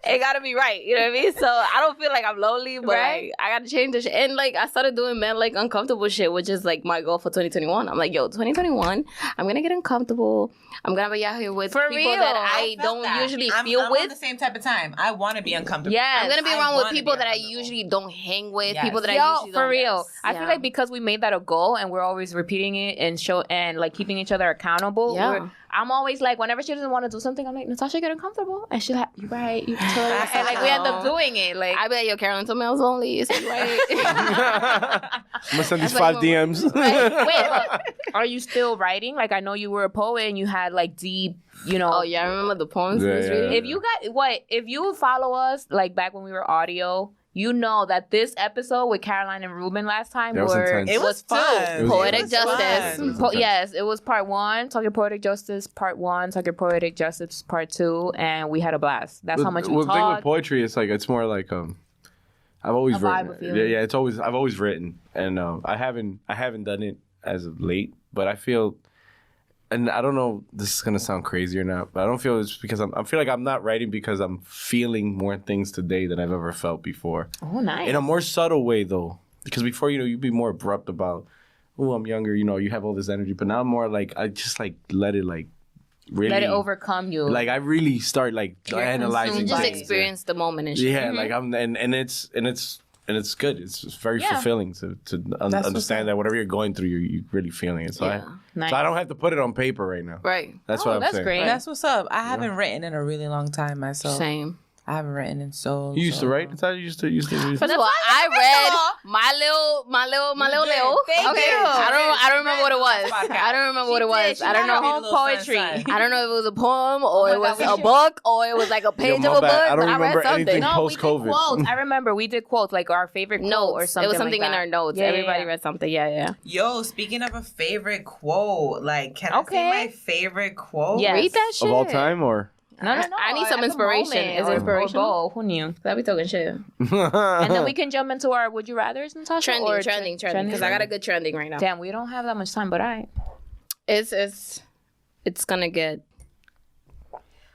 it gotta be right. You know what I mean? So I don't feel like I'm lonely, but Right. like, I gotta change this shit. And like I started doing men like uncomfortable shit, which is like my goal for 2021. I'm like, yo, 2021, I'm gonna get uncomfortable. I'm gonna be out here with For people real. that I felt don't that. usually I'm feel on with. the same type of time. I want to be uncomfortable. Yes. I'm gonna be I around with wanna be people that I uncomfortable. usually don't hang with, Yes. people that I Yo, usually for don't. real. Yes. I feel Yeah. like because we made that a goal and we're always repeating it and like keeping each other accountable. Yeah. I'm always like, whenever she doesn't want to do something, I'm like, Natasha, get uncomfortable, and she's like, you right, you totally. And like we end up doing it. Like I be like, yo, Carolyn told me I was lonely. It's like, right. I'm gonna send these That's like 5 DMs. wait, but are you still writing? Like I know you were a poet and you had like deep, you know. Oh yeah, I remember the poems we was Yeah. reading. If you follow us like back when we were audio, you know that this episode with Caroline and Ruben last time That was intense. It was two. fun. It was- Poetic it was justice. fun. It was intense. Yes, it was part 1, Talking Poetic Justice, part 1, Talking Poetic Justice, part 2, and we had a blast. That's how much we The thing with talked. poetry, it's like it's more like I've always A vibe written. of feeling. Yeah, I've always written, and I haven't done it as of late, but I feel, and I don't know, this is gonna sound crazy or not, but I don't feel it's because I feel like I'm not writing because I'm feeling more things today than I've ever felt before. Oh, nice. In a more subtle way though, because before you'd be more abrupt about, oh, I'm younger, you have all this energy, but now I'm more like I just like let it like really Let it overcome you. Like I really start like analyzing. You just things. experience the moment and shit. Yeah, like I'm, and it's good. It's very fulfilling to understand that whatever you're going through, you're really feeling it. So, Yeah. Nice. so I don't have to put it on paper right now. Right. That's what I'm that's saying. great. That's what's up. I haven't written in a really long time myself. Same. I haven't written in so. You used to write? That's how you used to. First of all, I read my little. Thank Okay, you. I don't remember what it was. Podcast. I don't remember what it was. She I don't had her know. own little poetry. sunshine. I don't know if it was a poem or my it was God, we a should- book or it was like a page my of a book. bad. I don't but I read remember something. anything No, we did post-COVID. quotes. I remember we did quotes, like our favorite quote Notes. or something. It was something like in that. our notes. Yeah, Everybody yeah. read something. Yeah. Yo, speaking of a favorite quote, like, can I Okay. say my favorite quote? Yes. Read that shit. Of all time, or No. I need some at the inspiration. moment, Is it or- inspirational? Or both. Who knew? I be talking shit. And then we can jump into our would you rather's, Natasha? or Trending. Because I got a good trending right now. Damn, we don't have that much time, but I. It's gonna get.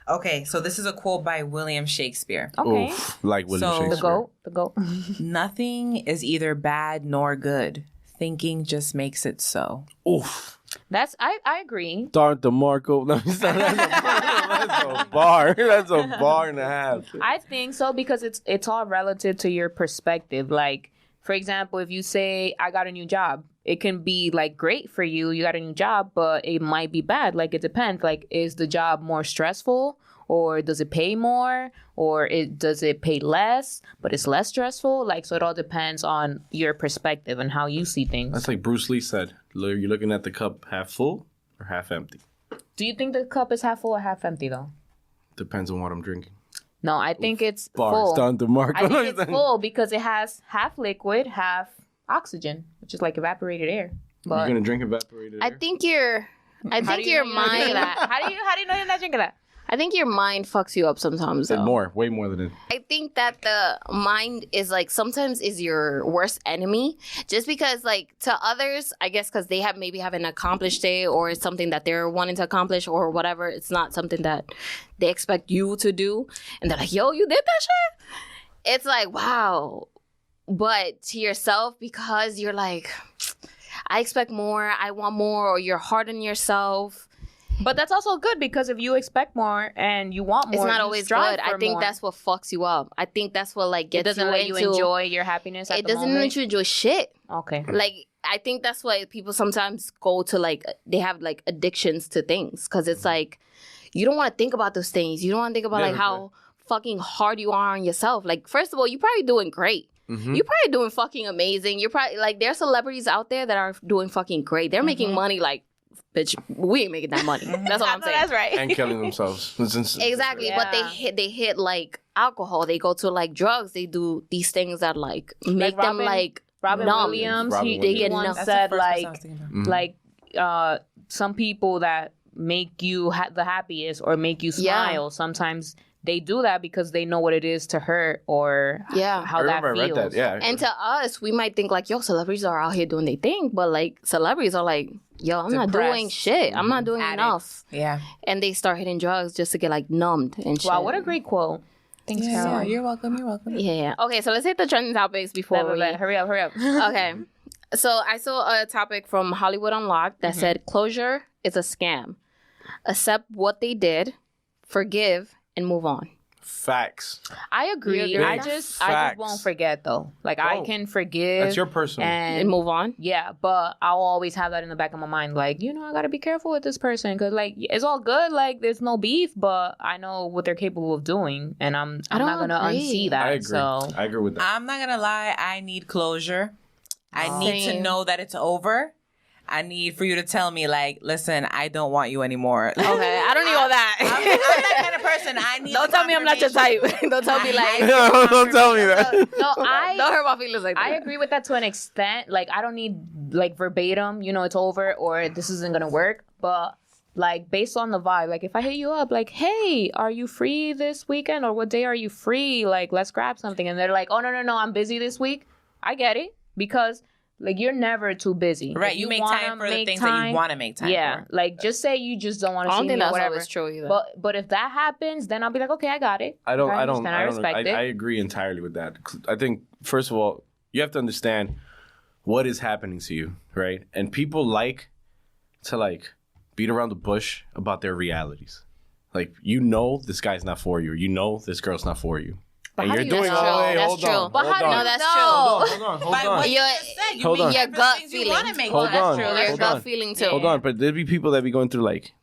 Okay, so this is a quote by William Shakespeare. Okay. Oof, like William So- Shakespeare. The goat. Nothing is either bad nor good. Thinking just makes it so. Oof. That's I agree. Start the Marco. No, that's a bar. That's a bar and a half. I think so because it's all relative to your perspective. Like, for example, if you say I got a new job, it can be like great for you. You got a new job, but it might be bad. Like it depends. Like, is the job more stressful or does it pay more, or does it pay less but it's less stressful? Like, so it all depends on your perspective and how you see things. That's like Bruce Lee said. You're looking at the cup half full or half empty. Do you think the cup is half full or half empty though? Depends on what I'm drinking. No, I think it's Bars full. down to Marco. I think it's full because it has half liquid, half oxygen, which is like evaporated air. But You're gonna drink evaporated air? I think your mind. How do you know you're not drinking that? I think your mind fucks you up sometimes. Though. Way more than it. I think that the mind is like sometimes is your worst enemy, just because like to others, I guess because they haven't accomplished it, or it's something that they're wanting to accomplish or whatever. It's not something that they expect you to do, and they're like, "Yo, you did that shit." It's like, wow, but to yourself, because you're like, I expect more, I want more, or you're hard on yourself. But that's also good, because if you expect more and you want more, it's not always good. I think that's what fucks you up. I think that's what like gets it doesn't let you enjoy your happiness at it the doesn't moment. let you enjoy shit. Okay. Like, I think that's why people sometimes go to like, they have like addictions to things, because it's like, you don't want to think about those things. You don't want to think about like how fucking hard you are on yourself. Like, first of all, you're probably doing great. Mm-hmm. You're probably doing fucking amazing. You're probably like, there are celebrities out there that are doing fucking great. They're making money like, bitch, we ain't making that money. That's what I'm saying. That's right. And killing themselves. Exactly, Yeah. but they hit like alcohol. They go to like drugs. They do these things that like make them like Robin numb. Williams. Robin He Williams. once That's said the first person I was thinking of. like some people that make you the happiest or make you smile. Sometimes they do that because they know what it is to hurt or how I that remember feels. I read that, yeah. And to us, we might think like, yo, celebrities are out here doing their thing, but like celebrities are like, yo, I'm not doing shit. I'm not doing enough. Yeah. And they start hitting drugs just to get like numbed and shit. Wow, what a great quote. Thanks, Yeah, Caroline. you're welcome. You're welcome. Yeah. Okay, so let's hit the trending topics before we... Hurry up. Okay. So I saw a topic from Hollywood Unlocked that said closure is a scam. Accept what they did, forgive, and move on. Facts. I agree. Big I just facts. won't forget though. Like I can forgive. That's your personal. And move on. Yeah, but I'll always have that in the back of my mind. Like, you know, I gotta be careful with this person because, like, it's all good. Like, there's no beef, but I know what they're capable of doing, and I'm not gonna unsee that. I agree. So I agree with that. I'm not gonna lie. I need closure. I need to Same. know that it's over. I need for you to tell me, like, listen, I don't want you anymore. Okay, I don't need all I'm that. that kind of person. I need. Don't tell me I'm not your type. Don't tell me like... Don't tell me that. no, Don't hurt my feelings like that. I agree with that to an extent. Like, I don't need like verbatim, you know, it's over or this isn't gonna work. But like based on the vibe, like if I hit you up, like, hey, are you free this weekend or what day are you free? Like, let's grab something. And they're like, oh no, I'm busy this week. I get it because like you're never too busy. Right, If you make wanna time for the make things that you want to make time Yeah, for. like just say you just don't want to I see don't think me or that's whatever. always true either. But if that happens, then I'll be like, okay, I got it. I respect it. I agree entirely with that. I think, first of all, you have to understand what is happening to you, right? And people like to like beat around the bush about their realities. Like, you know this guy's not for you. You know this girl's not for you. But And how you're do you doing know? all That's hold true. on. But hold how do you on. know that's Hold true? on. By what you Your- just said, you Hold make on. time for Your gut things you want to feeling. make Hold time on. for. Your Hold gut on. feeling too. Hold on, but there'd be people that be going through like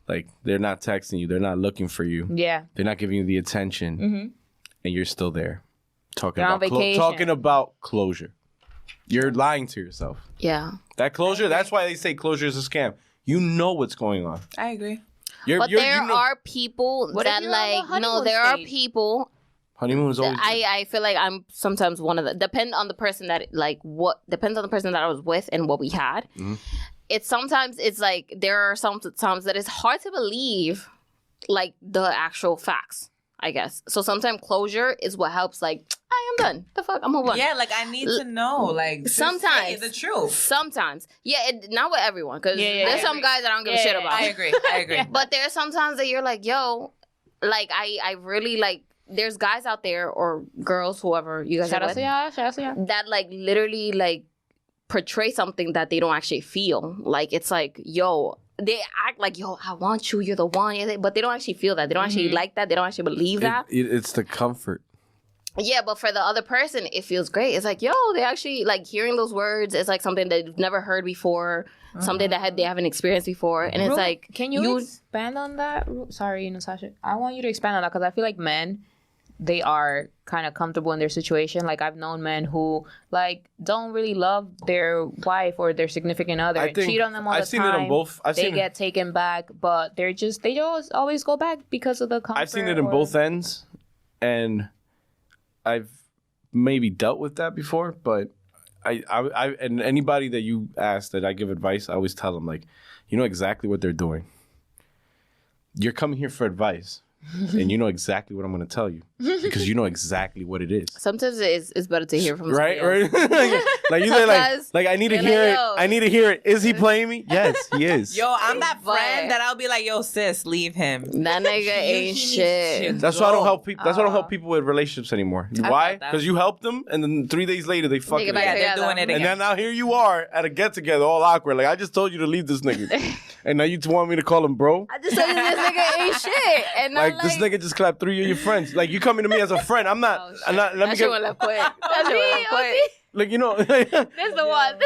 they're not texting you, they're not looking for you, Yeah. they're not giving you the attention, and you're still there talking They're on about vacation. talking about closure. You're lying to yourself. Yeah. That closure. That's why they say closure is a scam. You know what's going on. I agree. But there are people What if that you're on the like, no, honeymoon there are stage? people... honeymoon is always. I feel like I'm sometimes one of the depends on the person that I was with and what we had. Mm-hmm. It's like there are some times that it's hard to believe like the actual facts, I guess. So sometimes closure is what helps. Like, I am done. The fuck, I'm moving on. Yeah, like I need to know. Like just Sometimes say the truth. Sometimes, yeah, not with everyone, because Yeah, there's I some agree. guys that I don't give a shit about. I agree. I agree. But there's sometimes that you're like, yo, like I really like. There's guys out there or girls, whoever you guys Shout are out with, to y'all. Shout out to y'all. that like literally like portray something that they don't actually feel. Like it's like, yo, they act like, yo, I want you, you're the one, but they don't actually feel that. They don't actually like that. They don't actually believe that. It's the comfort. Yeah, but for the other person, it feels great. It's like, yo, they actually, like, hearing those words is like something that they've never heard before, something that they haven't experienced before. And it's like... Can you expand on that? Sorry, Natasha. I want you to expand on that because I feel like men, they are kind of comfortable in their situation. Like, I've known men who, like, don't really love their wife or their significant other. Cheat on them all the time. I've seen it on both. They get taken back, but they always go back because of the comfort. I've seen it in both ends, and I've maybe dealt with that before, but I and anybody that you ask that I give advice, I always tell them, like, you know exactly what they're doing. You're coming here for advice, and you know exactly what I'm going to tell you because you know exactly what it is. Sometimes it's better to hear from right. Like you say, like I need to hear it. I need to hear it. Is he playing me? Yes, he is. Yo, I'm that friend that I'll be like, yo, sis, leave him. That nigga ain't shit. That's why I don't help people. That's why I don't help people with relationships anymore. Why? Because you helped them, and then 3 days later they fucking. Yeah, they're doing it again. And then now here you are at a get together, all awkward. Like I just told you to leave this nigga, and now you want me to call him bro. I just told you this nigga ain't shit, and like this nigga just clapped 3 of your friends. Like you coming to me as a friend. I'm not. I'm not. Let me get. Left quick. That shit went left quick. Like, you know. This the one.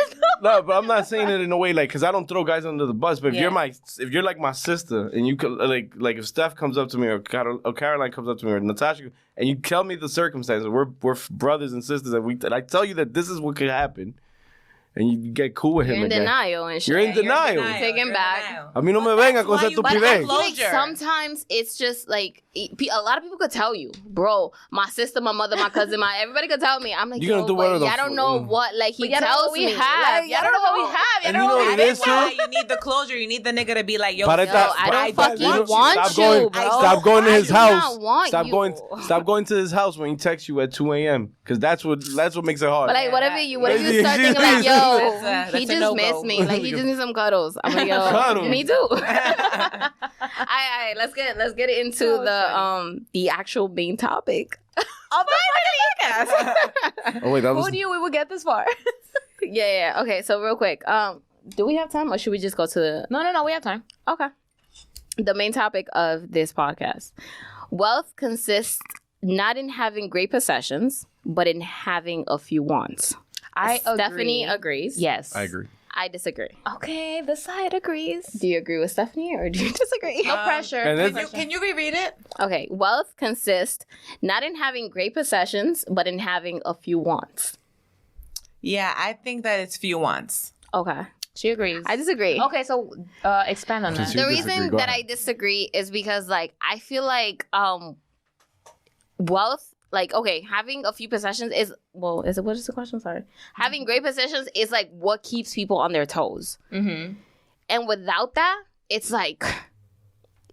No, but I'm not saying it in a way like, because I don't throw guys under the bus. But if you're like my sister, and you could like if Steph comes up to me or Caroline comes up to me or Natasha, and you tell me the circumstances, we're brothers and sisters, and I tell you that this is what could happen. And you get cool with him. You're in denial and shit. You're in denial. You're taken back. A mí no me venga con esa But I estupidez. feel like sometimes it's just like a lot of people could tell you, bro, my sister, my mother, my cousin, everybody could tell me. I'm like, you're gonna do whatever I don't know what like he tells me. Y'all don't know what we have. You know what it is too? You need the closure. You need the nigga to be like, yo, I don't fucking want you, bro. Stop going to his house. Stop going to his house when he texts you at 2 a.m. Because that's what makes it hard. But like, what if you start thinking like, yo, he just missed me. Like he just needs some cuddles. I'm like, yo, me too. Alright, let's get into the actual main topic of the podcast. Oh wait, who knew we would get this far? Yeah. Okay, so real quick, do we have time, or should we just go to the? No, we have time. Okay. The main topic of this podcast: wealth consists not in having great possessions, but in having a few wants. Stephany agrees. Yes. I agree. I disagree. Okay, the side agrees. Do you agree with Stephany or do you disagree? No pressure. Can you reread it? Okay. Wealth consists not in having great possessions, but in having a few wants. Yeah, I think that it's few wants. Okay. She agrees. I disagree. Okay, so expand on that. The reason that I disagree is because, like, I feel like wealth, like, okay, having a few possessions is what is the question? Sorry. Having great possessions is, like, what keeps people on their toes. Mm-hmm. And without that, it's like,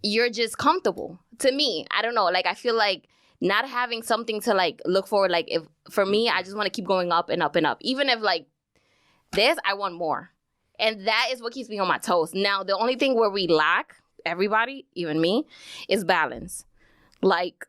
you're just comfortable. To me, I don't know. Like, I feel like not having something to, like, look forward, like, if for me, I just want to keep going up and up and up. Even if, like, this, I want more. And that is what keeps me on my toes. Now, the only thing where we lack, everybody, even me, is balance. Like,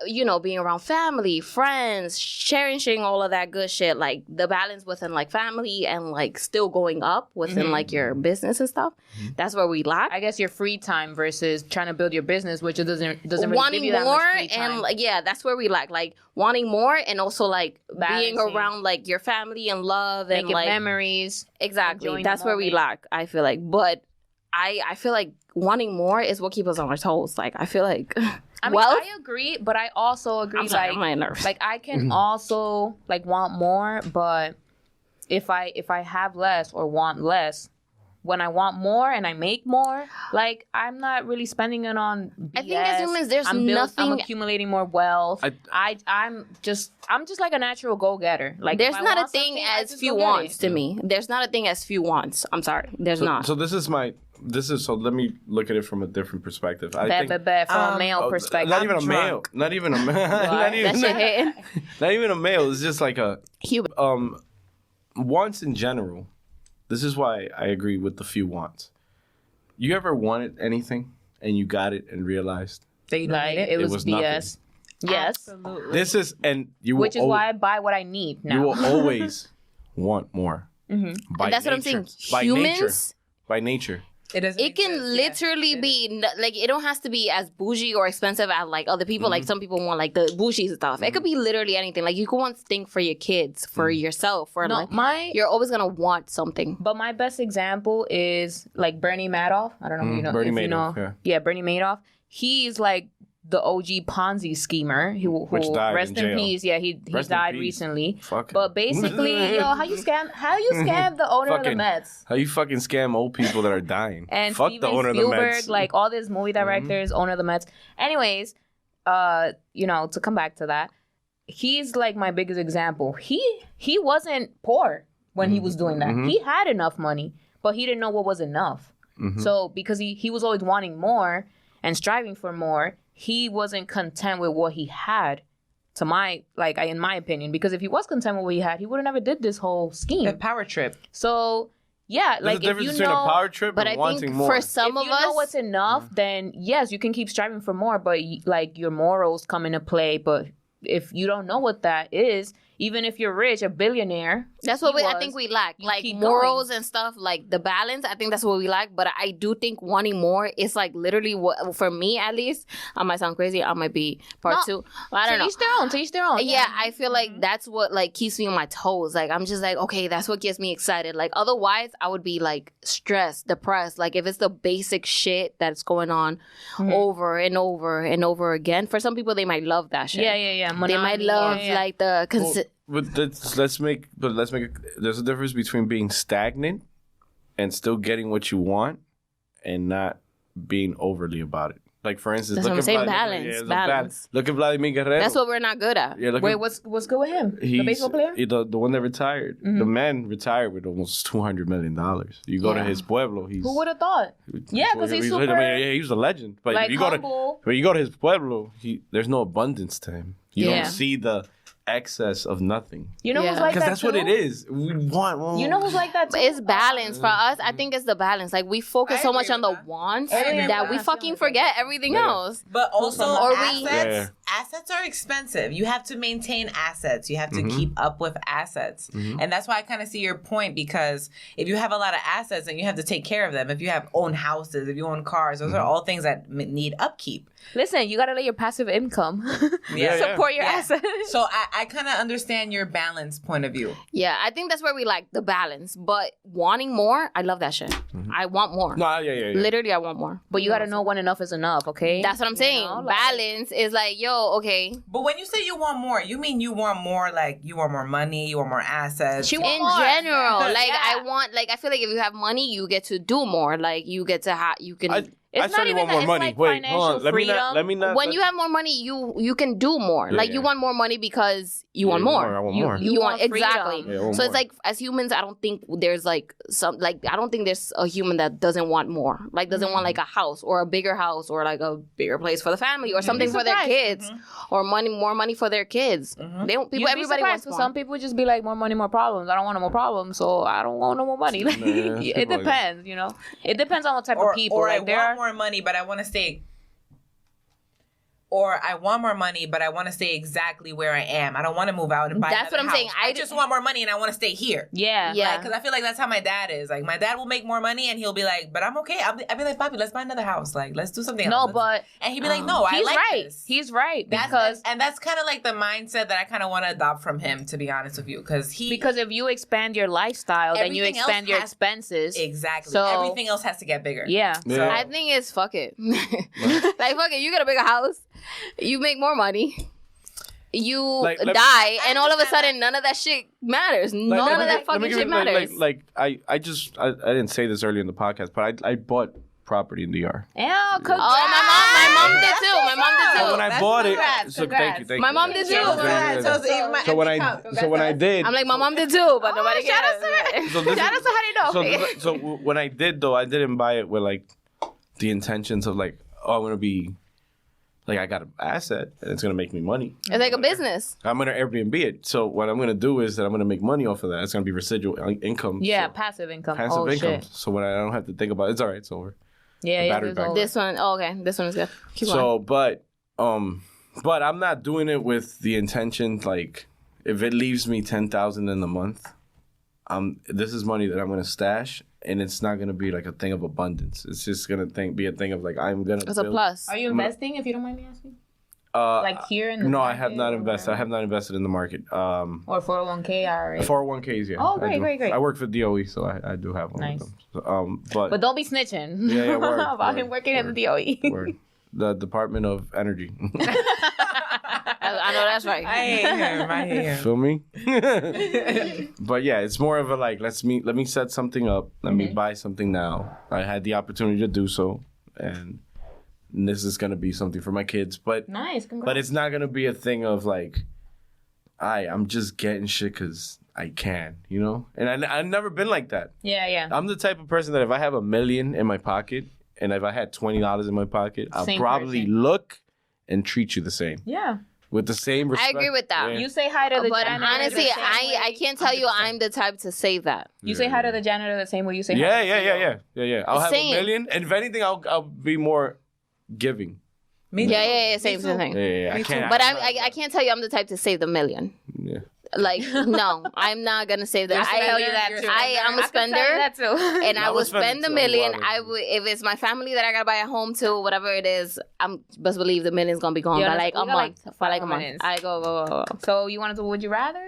you know, being around family, friends, cherishing all of that good shit, like the balance within like family and like still going up within like your business and stuff. That's where we lack. I guess your free time versus trying to build your business, which it doesn't really wanting give you that more much free time. And like, yeah, that's where we lack, like wanting more and also like being around like your family and love and making like memories. Exactly, that's where we lack. I feel like, but I feel like wanting more is what keeps us on our toes. Like I feel like. I mean, I agree, but I also agree. I'm sorry, I'm nervous. Like I can also like want more, but if I have less or want less, when I want more and I make more, like I'm not really spending it on BS. I think as humans, there's nothing. I'm accumulating more wealth. I'm just like a natural go-getter. Like there's not a thing as few wants to me. There's not a thing as few wants. I'm sorry, there's not. So so let me look at it from a different perspective. From a male perspective. Not even a male. Not even a male. Not even a male. It's just like a human. Wants in general. This is why I agree with the few wants. You ever wanted anything and you got it and realized it was BS? Nothing. Yes, absolutely. This is which is why I buy what I need now. You will always want more. That's what I'm saying. By nature. It doesn't. It can literally be like, it don't have to be as bougie or expensive as like other people. Like some people want like the bougie stuff. It could be literally anything. Like you could want things for your kids, for yourself, for you're always gonna want something. But my best example is like Bernie Madoff. I don't know if you know. Bernie Madoff, yeah, Bernie Madoff. He's like the OG Ponzi schemer who Which died rest in in jail. peace. Yeah, he died recently. Fuck. But basically, yo, how you scam the owner of the Mets? How you fucking scam old people that are dying? And Fuck Steven the owner of the Mets. Spielberg, like all these movie directors, owner of the Mets. Anyways, you know, to come back to that, he's like my biggest example. He wasn't poor when he was doing that. He had enough money, but he didn't know what was enough. So because he was always wanting more and striving for more, he wasn't content with what he had. In my opinion, because if he was content with what he had, he would have never did this whole scheme. The power trip. So yeah, There's like a difference between a power trip but and I wanting think more. for some of if you know us, what's enough, then yes, you can keep striving for more, but like your morals come into play. But if you don't know what that is, even if you're rich, a billionaire, that's what I think we lack. Like keep morals and stuff, like the balance. I think that's what we lack. But I do think wanting more is like literally what, for me at least, I might sound crazy. I might be part two. I don't know. To each their own. Yeah, I feel like that's what like keeps me on my toes. Like I'm just like, okay, that's what gets me excited. Like otherwise I would be like stressed, depressed. Like if it's the basic shit that's going on over and over and over again. For some people they might love that shit. Yeah. They might love like the But let's make there's a difference between being stagnant and still getting what you want and not being overly about it. Like for instance, that's what I'm saying, balance. Look at Vladimir Guerrero. That's what we're not good at. Yeah, wait, what's good with him? The baseball player? The one that retired. The man retired with almost $200 million. You go to his pueblo, he's... Who would have thought? Yeah, because he's super... he was a legend. But like you humble. When you go to his pueblo, there's no abundance to him. You don't see the excess of nothing. You know who's like that that's too? what it is. We want. You know who's like that too? It's balance for us. I think it's the balance. Like we focus so much on the wants that we fucking forget everything else. But also, assets. Assets are expensive. You have to maintain assets. You have to keep up with assets, and that's why I kind of see your point. Because if you have a lot of assets, and you have to take care of them. If you have own houses, if you own cars, those are all things that need upkeep. Listen, you gotta let your passive income support your assets. So I kind of understand your balance point of view. Yeah, I think that's where we like the balance. But wanting more, I love that shit. I want more. No, yeah. Literally, I want more. But you gotta know when enough is enough, okay? That's what I'm saying. You know, like, balance is like, yo, okay. But when you say you want more, you mean you want more, like you want more money, you want more assets. In general, like I want, like I feel like if you have money, you get to do more. Like you get to you can. I certainly want more money. Like wait, hold on. Let me not. When you have more money, you can do more. Yeah, like you want more money because you want more. I want more. You want exactly. Yeah, so it's like as humans, I don't think there's like I don't think there's a human that doesn't want more. Like doesn't want like a house or a bigger house or like a bigger place for the family or something for their kids or more money for their kids. They don't. Everybody wants more. Some people just be like more money, more problems. I don't want no more problems, so I don't want no more money. Like, it depends, you know. It depends on what type of people. Or like, I want more money, but I want to stay. Or I want more money, but I want to stay exactly where I am. I don't want to move out and buy That's what I'm house. saying. I just want more money and I want to stay here. Yeah. Because I feel like that's how my dad is. Like, my dad will make more money and he'll be like, but I'm okay. I'll be like, Papi, let's buy another house. Like, let's do something else. And he'd be like, no, I like this. He's right. That's kind of like the mindset that I kind of want to adopt from him, to be honest with you. Because if you expand your lifestyle, then you expand your expenses. Exactly. So everything else has to get bigger. Yeah. So I think it's fuck it. Like, fuck it. You get a bigger house. You make more money. You die, and all of a sudden, none of that shit matters. None of that fucking shit matters. I didn't say this earlier in the podcast, but I bought property in DR. Yeah, congrats. My mom did too. My mom did too. So when I bought it, so thank you. My mom did too. So when I did, I'm like, my mom did too, but nobody cares. Shout out to Honey. So when I did though, I didn't buy it with like the intentions of like, oh, I'm gonna be. Like, I got an asset, and it's going to make me money. It's like a business. I'm going to Airbnb it. So what I'm going to do is that I'm going to make money off of that. It's going to be residual income. Yeah, passive income. Passive income. Shit. So when I don't have to think about it, it's all right. It's over. Yeah, this one. Oh, okay. This one is good. Keep on. But I'm not doing it with the intention, like, if it leaves me $10,000 in a month, this is money that I'm going to stash and it's not gonna be like a thing of abundance. It's just gonna be a thing of like I'm gonna. It's a plus. Are you investing? If you don't mind me asking. Like here in the no, market, I have not invested. I have not invested in the market. Or 401k IRA. 401ks, yeah. Oh, great. I work for DOE, so I do have one Nice. of them. So, but don't be snitching. Yeah, word, about him working in the DOE. Word. The Department of Energy. I know that's right. I hate him. Feel me? But yeah, it's more of a like, let me set something up. Let me buy something now. I had the opportunity to do so, and this is gonna be something for my kids. But Nice, congrats. but it's not gonna be a thing of like, I'm just getting shit because I can, you know. And I've never been like that. Yeah. I'm the type of person that if I have $1 million in my pocket and if I had $20 in my pocket, I'll Same probably person. look and treat you the same. Yeah. With the same respect. I agree with that. Yeah. You say hi to the But janitor. honestly, the same way. I can't tell you I'm the type to say that. You say hi to the janitor the same way you say Yeah, hi to the CEO. yeah. I'll have Same. $1 million, and if anything, I'll be more giving. Me Yeah, same thing. Yeah. I can't. But I can't tell you I'm the type to save the million. Yeah. Like, no, I'm not gonna save that. I tell you that too. I'm a I can tell you spender, that too. and I I'm a would spender spend the too. million. I'm I would, if it's my family that I gotta buy a home to, whatever it is. I'm best believe the million's gonna be gone Yeah, by like we a got, like, month. For like a 5 month, minutes. I go. So you want to do Would You Rather?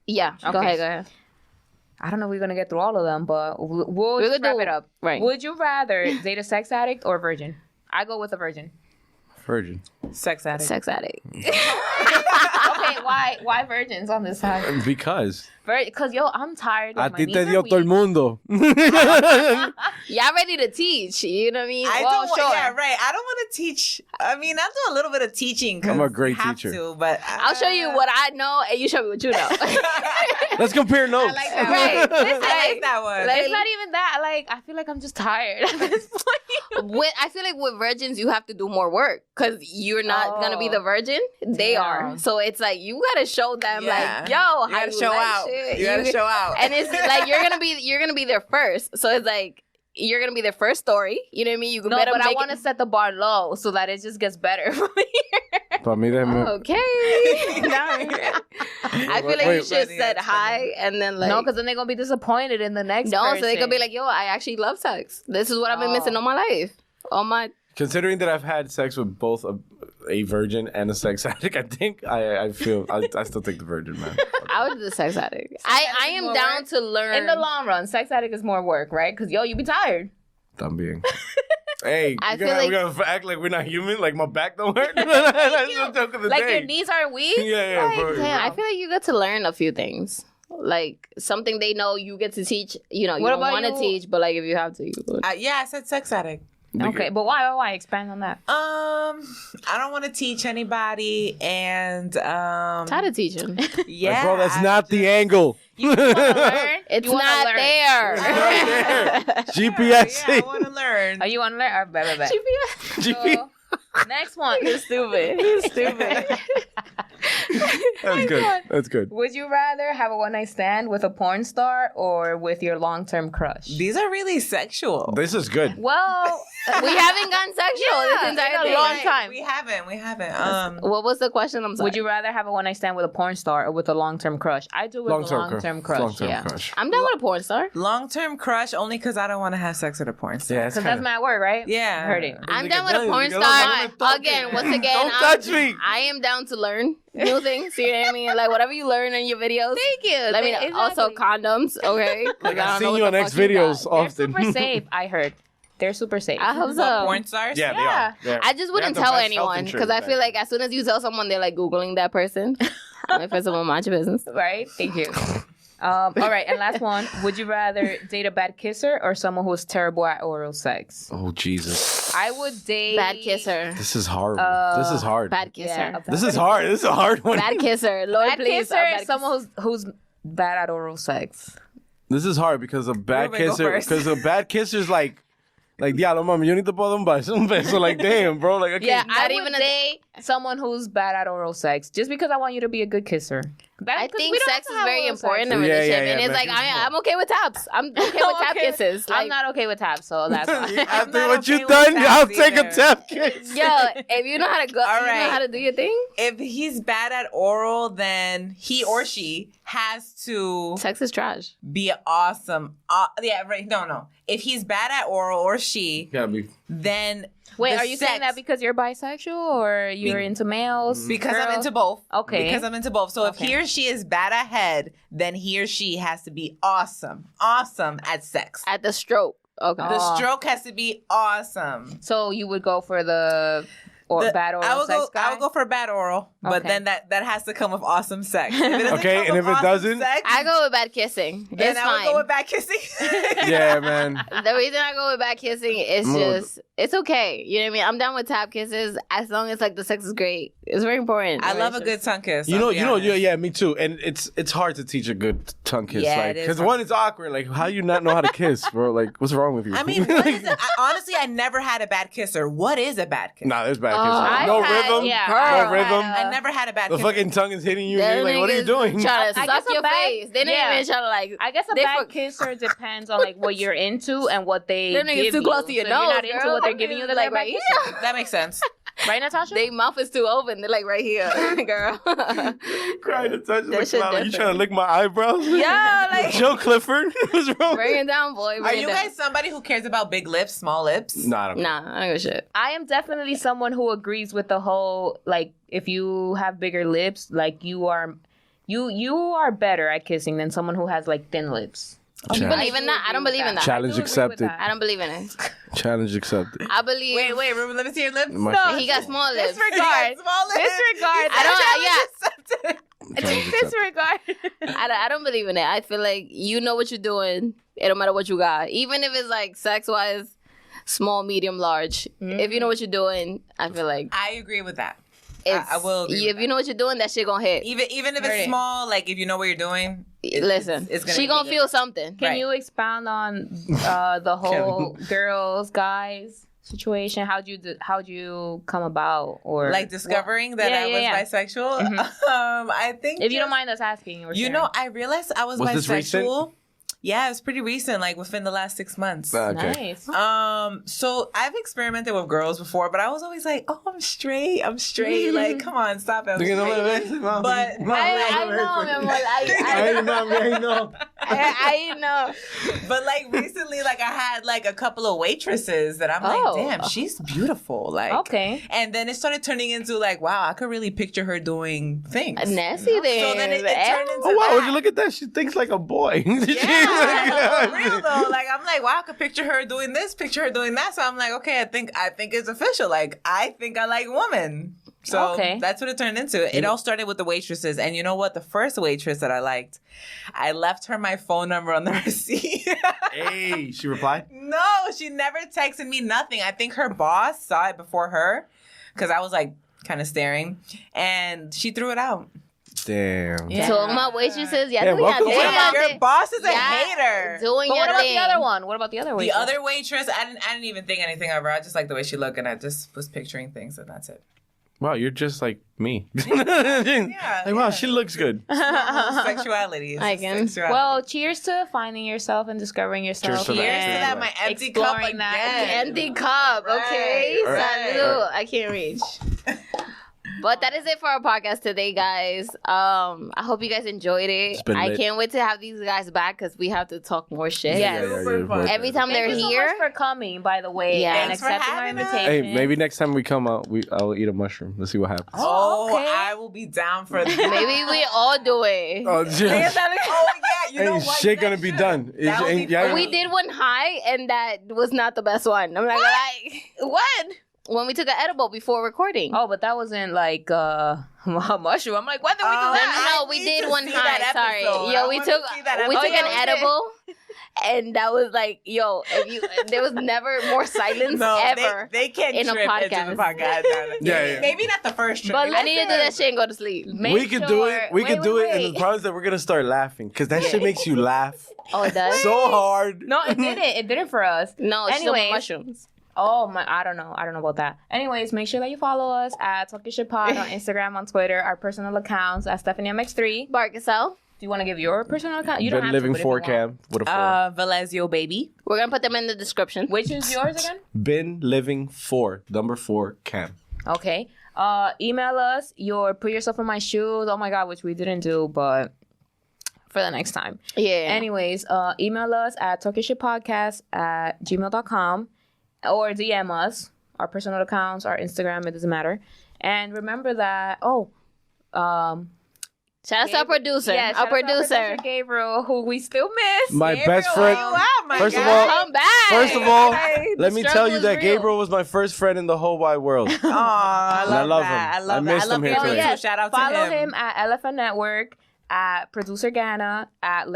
Yeah, go Okay. ahead. I don't know if we're going to get through all of them, but we'll just gonna wrap it up. right. Would you rather date a sex addict or a virgin? I go with a virgin. Virgin. Sex addict. Sex addict. Okay, why virgins on this side? Because. Because, I'm tired. A my ti knees te are dio todo el weak. mundo. Y'all ready to teach? You know what I mean? I Well, don't want, sure. yeah, right. I don't want to teach. I mean, I'll do a little bit of teaching. 'cause I'm a great I have teacher. To, but I'll show you what I know, and you show me what you know. Let's compare notes. like that Right. one. Listen, I like that one. like- It's not even that. Like, I feel like I'm just tired at this point. I feel like with virgins, you have to do more work because you're not gonna be the virgin. They Damn. are. So it's like you gotta show them, Yeah. like, yo, You how gotta you show like out. shit. You gotta show out. And it's like you're gonna be there first. So it's like you're gonna be their first story. You know what I mean? You No, better but I make want to it. set the bar low so that it just gets better from here. Para mí, déjame. Okay. I feel like you Wait, should funny, set that's high and then like No, because then they're going to be disappointed in the next no, person. so they could be like, yo, I actually love sex. This is what I've been missing all my life. All my Considering that I've had sex with both a virgin and a sex addict, I think I feel I still take the virgin, man. I was the sex addict. I am more down work. to learn. In the long run, sex addict is more work, right? Because, you be tired. También. Hey, I we're feel gonna, like- we're gonna act like we're not human, like my back don't hurt. That's the joke of the Like, day. your knees are weak? Yeah, Like, bro. damn. I feel like you get to learn a few things. Like something they know you get to teach. You know, you What don't about want to you? teach, but like if you have to, you would. Yeah, I said sex addict. Okay, but why? Expand on that. I don't want to teach anybody, and Try to teach them. yeah, Bro, that's not the angle. You want to learn? It's You wanna not learn. there. GPS. Yeah, I want to learn. Oh, you want to learn? All right, bet. GP. So, next one. You're stupid. You're stupid. That's good. That's good. Would you rather have a one-night stand with a porn star or with your long-term crush? These are really sexual. This is good. Well, We haven't gotten sexual this entire in a thing. long time. We haven't. What was the question? I'm sorry. would you rather have a one-night stand with a porn star or with a long-term crush? I do with a long-term crush. Long-term Yeah. crush. I'm down with a porn star. Long-term crush only because I don't want to have sex with a porn star. Yeah, Because that's my word, right? Yeah. Heard it. I'm down with a Dale, porn dígalo, star. no me toques. Again, once again, Don't touch me. I am down to learn new things. You know what I mean? Like whatever you learn in your videos. Thank you. Let me know. Also condoms, okay? Like, I I've don't know seen what you on the X fuck you got. videos They're often. super safe, I heard. They're super safe. I hope What, so. porn stars? Yeah, they Yeah. are. They're- I just wouldn't they have tell the best health anyone because insurance I feel back. like as soon as you tell someone, they're like Googling that person. If it's someone mind your business. Right? Thank you. All right, and last one. Would you rather date a bad kisser or someone who's terrible at oral sex? Oh, Jesus. I would date... Bad kisser. This is horrible. this is hard. Bad kisser. Yeah, This is hard. This is a hard one. Bad kisser. Lord, Bad please. kisser bad is someone who's bad at oral sex. This is hard because a bad Ruben, go kisser. first. Because a bad kisser's like, diablo, mami, yo ni te puedo dar un beso. Like, damn, bro. Like, I can't. Yeah, Not I even would a- date someone who's bad at oral sex just because I want you to be a good kisser. I think sex is very important in a Yeah, relationship, yeah, and it's man, like it's I'm okay with taps. I'm okay with tap kisses. I'm Like, not okay with taps, so that's fine. After not what okay you with done, taps I'll take a either. tap kiss. yo, if you know how to go, All you know right. how to do your thing. If he's bad at oral, then he or she has to Sex is trash. be awesome. Yeah, right. No. If he's bad at oral or she, Gotta be. then Wait, the are you saying sex- that because you're bisexual or you're into males? Because I'm girls? into both. Okay. Because I'm into both. So if he or she is bad at head, then he or she has to be awesome at sex. At the stroke. Okay. The stroke has to be awesome. So you would go for the bad oral I would sex go. guy? I would go for bad oral, but Okay. then that has to come with awesome sex. If it doesn't Okay, come and with if it awesome doesn't? sex, I go with bad kissing. then It's I would fine. go with bad kissing. Yeah, man. The reason I go with bad kissing is Mood. just it's okay. You know what I mean? I'm down with tap kisses as long as like the sex is great. It's very important. I love a good tongue kiss. You I'll know, be you know, honest. yeah, me too. And it's hard to teach a good tongue kiss, Yeah, like, it is because hard. one is awkward. Like, how you not know how to kiss, bro? Like, what's wrong with you? I mean, what is it? Honestly, I never had a bad kisser. What is a bad kiss? Nah, there's bad Oh, kissing. I've No had- rhythm. yeah, no I've rhythm. had, I never had a bad The kisser. fucking tongue is hitting you. Them You're like, what are you niggas doing? Trying to I suck guess a your bad- face. They didn't yeah. even try to like. I guess a They bad for- kisser depends on like what you're into and what they Them niggas give too you. close to your So if you're nose, not into girl. what they're giving you, they're like right right here. That makes sense. Right, Natasha? They mouth is too open. They're like right here, girl. Crying to touch. That Like, shit wow, you different. trying to lick my eyebrows? Yeah, like Joe Clifford. What's wrong? bring it down, boy. Are Bring you it down. guys somebody who cares about big lips, small lips? Nah, I don't. Nah, I don't give a shit. I am definitely someone who agrees with the whole like if you have bigger lips, like you are better at kissing than someone who has like thin lips. You Challenge. believe in that? I don't believe in that. Challenge I do agree with accepted. that. I don't believe in it. Challenge accepted. I believe. Wait, Ruben, let me see your lips. My- He got small lips. Disregard. Small lips. Disregard. I Accepted. Challenge accepted. Disregard. I don't believe in it. I feel like you know what you're doing. It don't matter what you got. Even if it's like sex wise, small, medium, large. If you know what you're doing, I feel like I agree with that. it's, I will agree with if you know what you're doing, that shit gonna hit. Even if Heard it's it. small, like if you know what you're doing, Listen, it's gonna she be gonna good. feel something. Can Right. you expound on the whole girls, guys situation? How'd you come about or like discovering that Yeah, I yeah, was bisexual. I think if you don't just- mind us asking, or You sharing. know, I realized I was Was this recent? bisexual. Yeah, it was pretty recent, like within the last 6 months. Okay. Nice. So I've experimented with girls before, but I was always like, "Oh, I'm straight. Like, come on, stop it." I'm straight. But I know. I know. But like recently, like I had like a couple of waitresses that I'm Oh. like, damn, she's beautiful. Like, Okay. And then it started turning into like, wow, I could really picture her doing things. Nasty there. So then it turned into Oh wow! Would that. you look at that? She thinks like a boy. Yeah, for real though. Like I'm like, wow, I could picture her doing this, picture her doing that. So I'm like, okay, I think it's official. Like I think I like women. So Okay. that's what it turned into. It all started with the waitresses. And you know what? The first waitress that I liked, I left her my phone number on the receipt. Hey, she replied. No, she never texted me nothing. I think her boss saw it before her because I was like kind of staring and she threw it out. Damn. Yeah. So all my waitresses, yeah, Yeah, doing welcome your to thing the- out Your there. boss is a Yeah. hater. Doing But your what about thing. the other one? What about the other The waitress? other waitress, I didn't even think anything of her. I just liked the way she looked, and I just was picturing things, and that's it. Wow, you're just like me. Yeah, Like, wow, she looks good. Sexuality. It's I just can. sexuality. Well, cheers to finding yourself and discovering yourself. Cheers to that. Cheers to Yeah. that, my empty cup Exploring again. that. Empty cup, okay? Right. Salud. I can't reach. But that is it for our podcast today, guys. I hope you guys enjoyed it. It's been I lit. can't wait to have these guys back because we have to talk more shit. Yes. Every time Thank they're you so here. much for coming, by the way, Yeah. and Thanks for accepting our having us. invitation. Hey, maybe next time we come out, I'll eat a mushroom. Let's see what happens. Oh, Okay. I will be down for that. Maybe we all do it. Oh, just, Oh, yeah, you know ain't what? shit You gonna guys be should. done. That would be Yeah, fun. We did one high, and that was not the best one. I'm like, what? When we took an edible before recording. Oh, but that wasn't like a mushroom. I'm like, when did we do Oh, that? No, I we need did to one see high. that Sorry, episode. yo, I we wanna took see that we episode. took Yeah, an we did. edible, and that was like, yo, if you there was never more silence No, ever. they can't in a trip into podcast. the podcast. Yeah. Maybe not the first trip. But I need to do that shit and go to sleep. We could do it. We could do it, and the Wait. problem is that we're gonna start laughing because that shit makes you laugh Oh, it does. so hard. No, it didn't. It didn't for us. No, it's still Anyways. mushrooms. I don't know about that. Anyways, make sure that you follow us at Talk Your Shit Pod on Instagram, on Twitter, our personal accounts at StephanieMX3. Bark yourself. Do you want to give your personal account? You don't Been have living to, for Cam with a 4. Valesio baby. We're gonna put them in the description. Which is yours again? Been living for number 4 Cam. Okay. Email us your put yourself in my shoes. Oh my God, which we didn't do, but for the next time. Yeah. Anyways, email us at talkyourshitpodcast@gmail.com or DM us. Our personal accounts, our Instagram, it doesn't matter. And remember that, shout out to our producer. Yeah, our producer. Gabriel, who we still miss. My Gabriel, best friend. where you at, my First of guy? all, Come back. First of all, The let me tell struggle you is that real. Gabriel was my first friend in the whole wide world. Aw, I And I love love that. him. I love I that. missed I love him here Gabriel today. too. Shout out to Follow him. him at Elephant Network, at Producer Ghana, at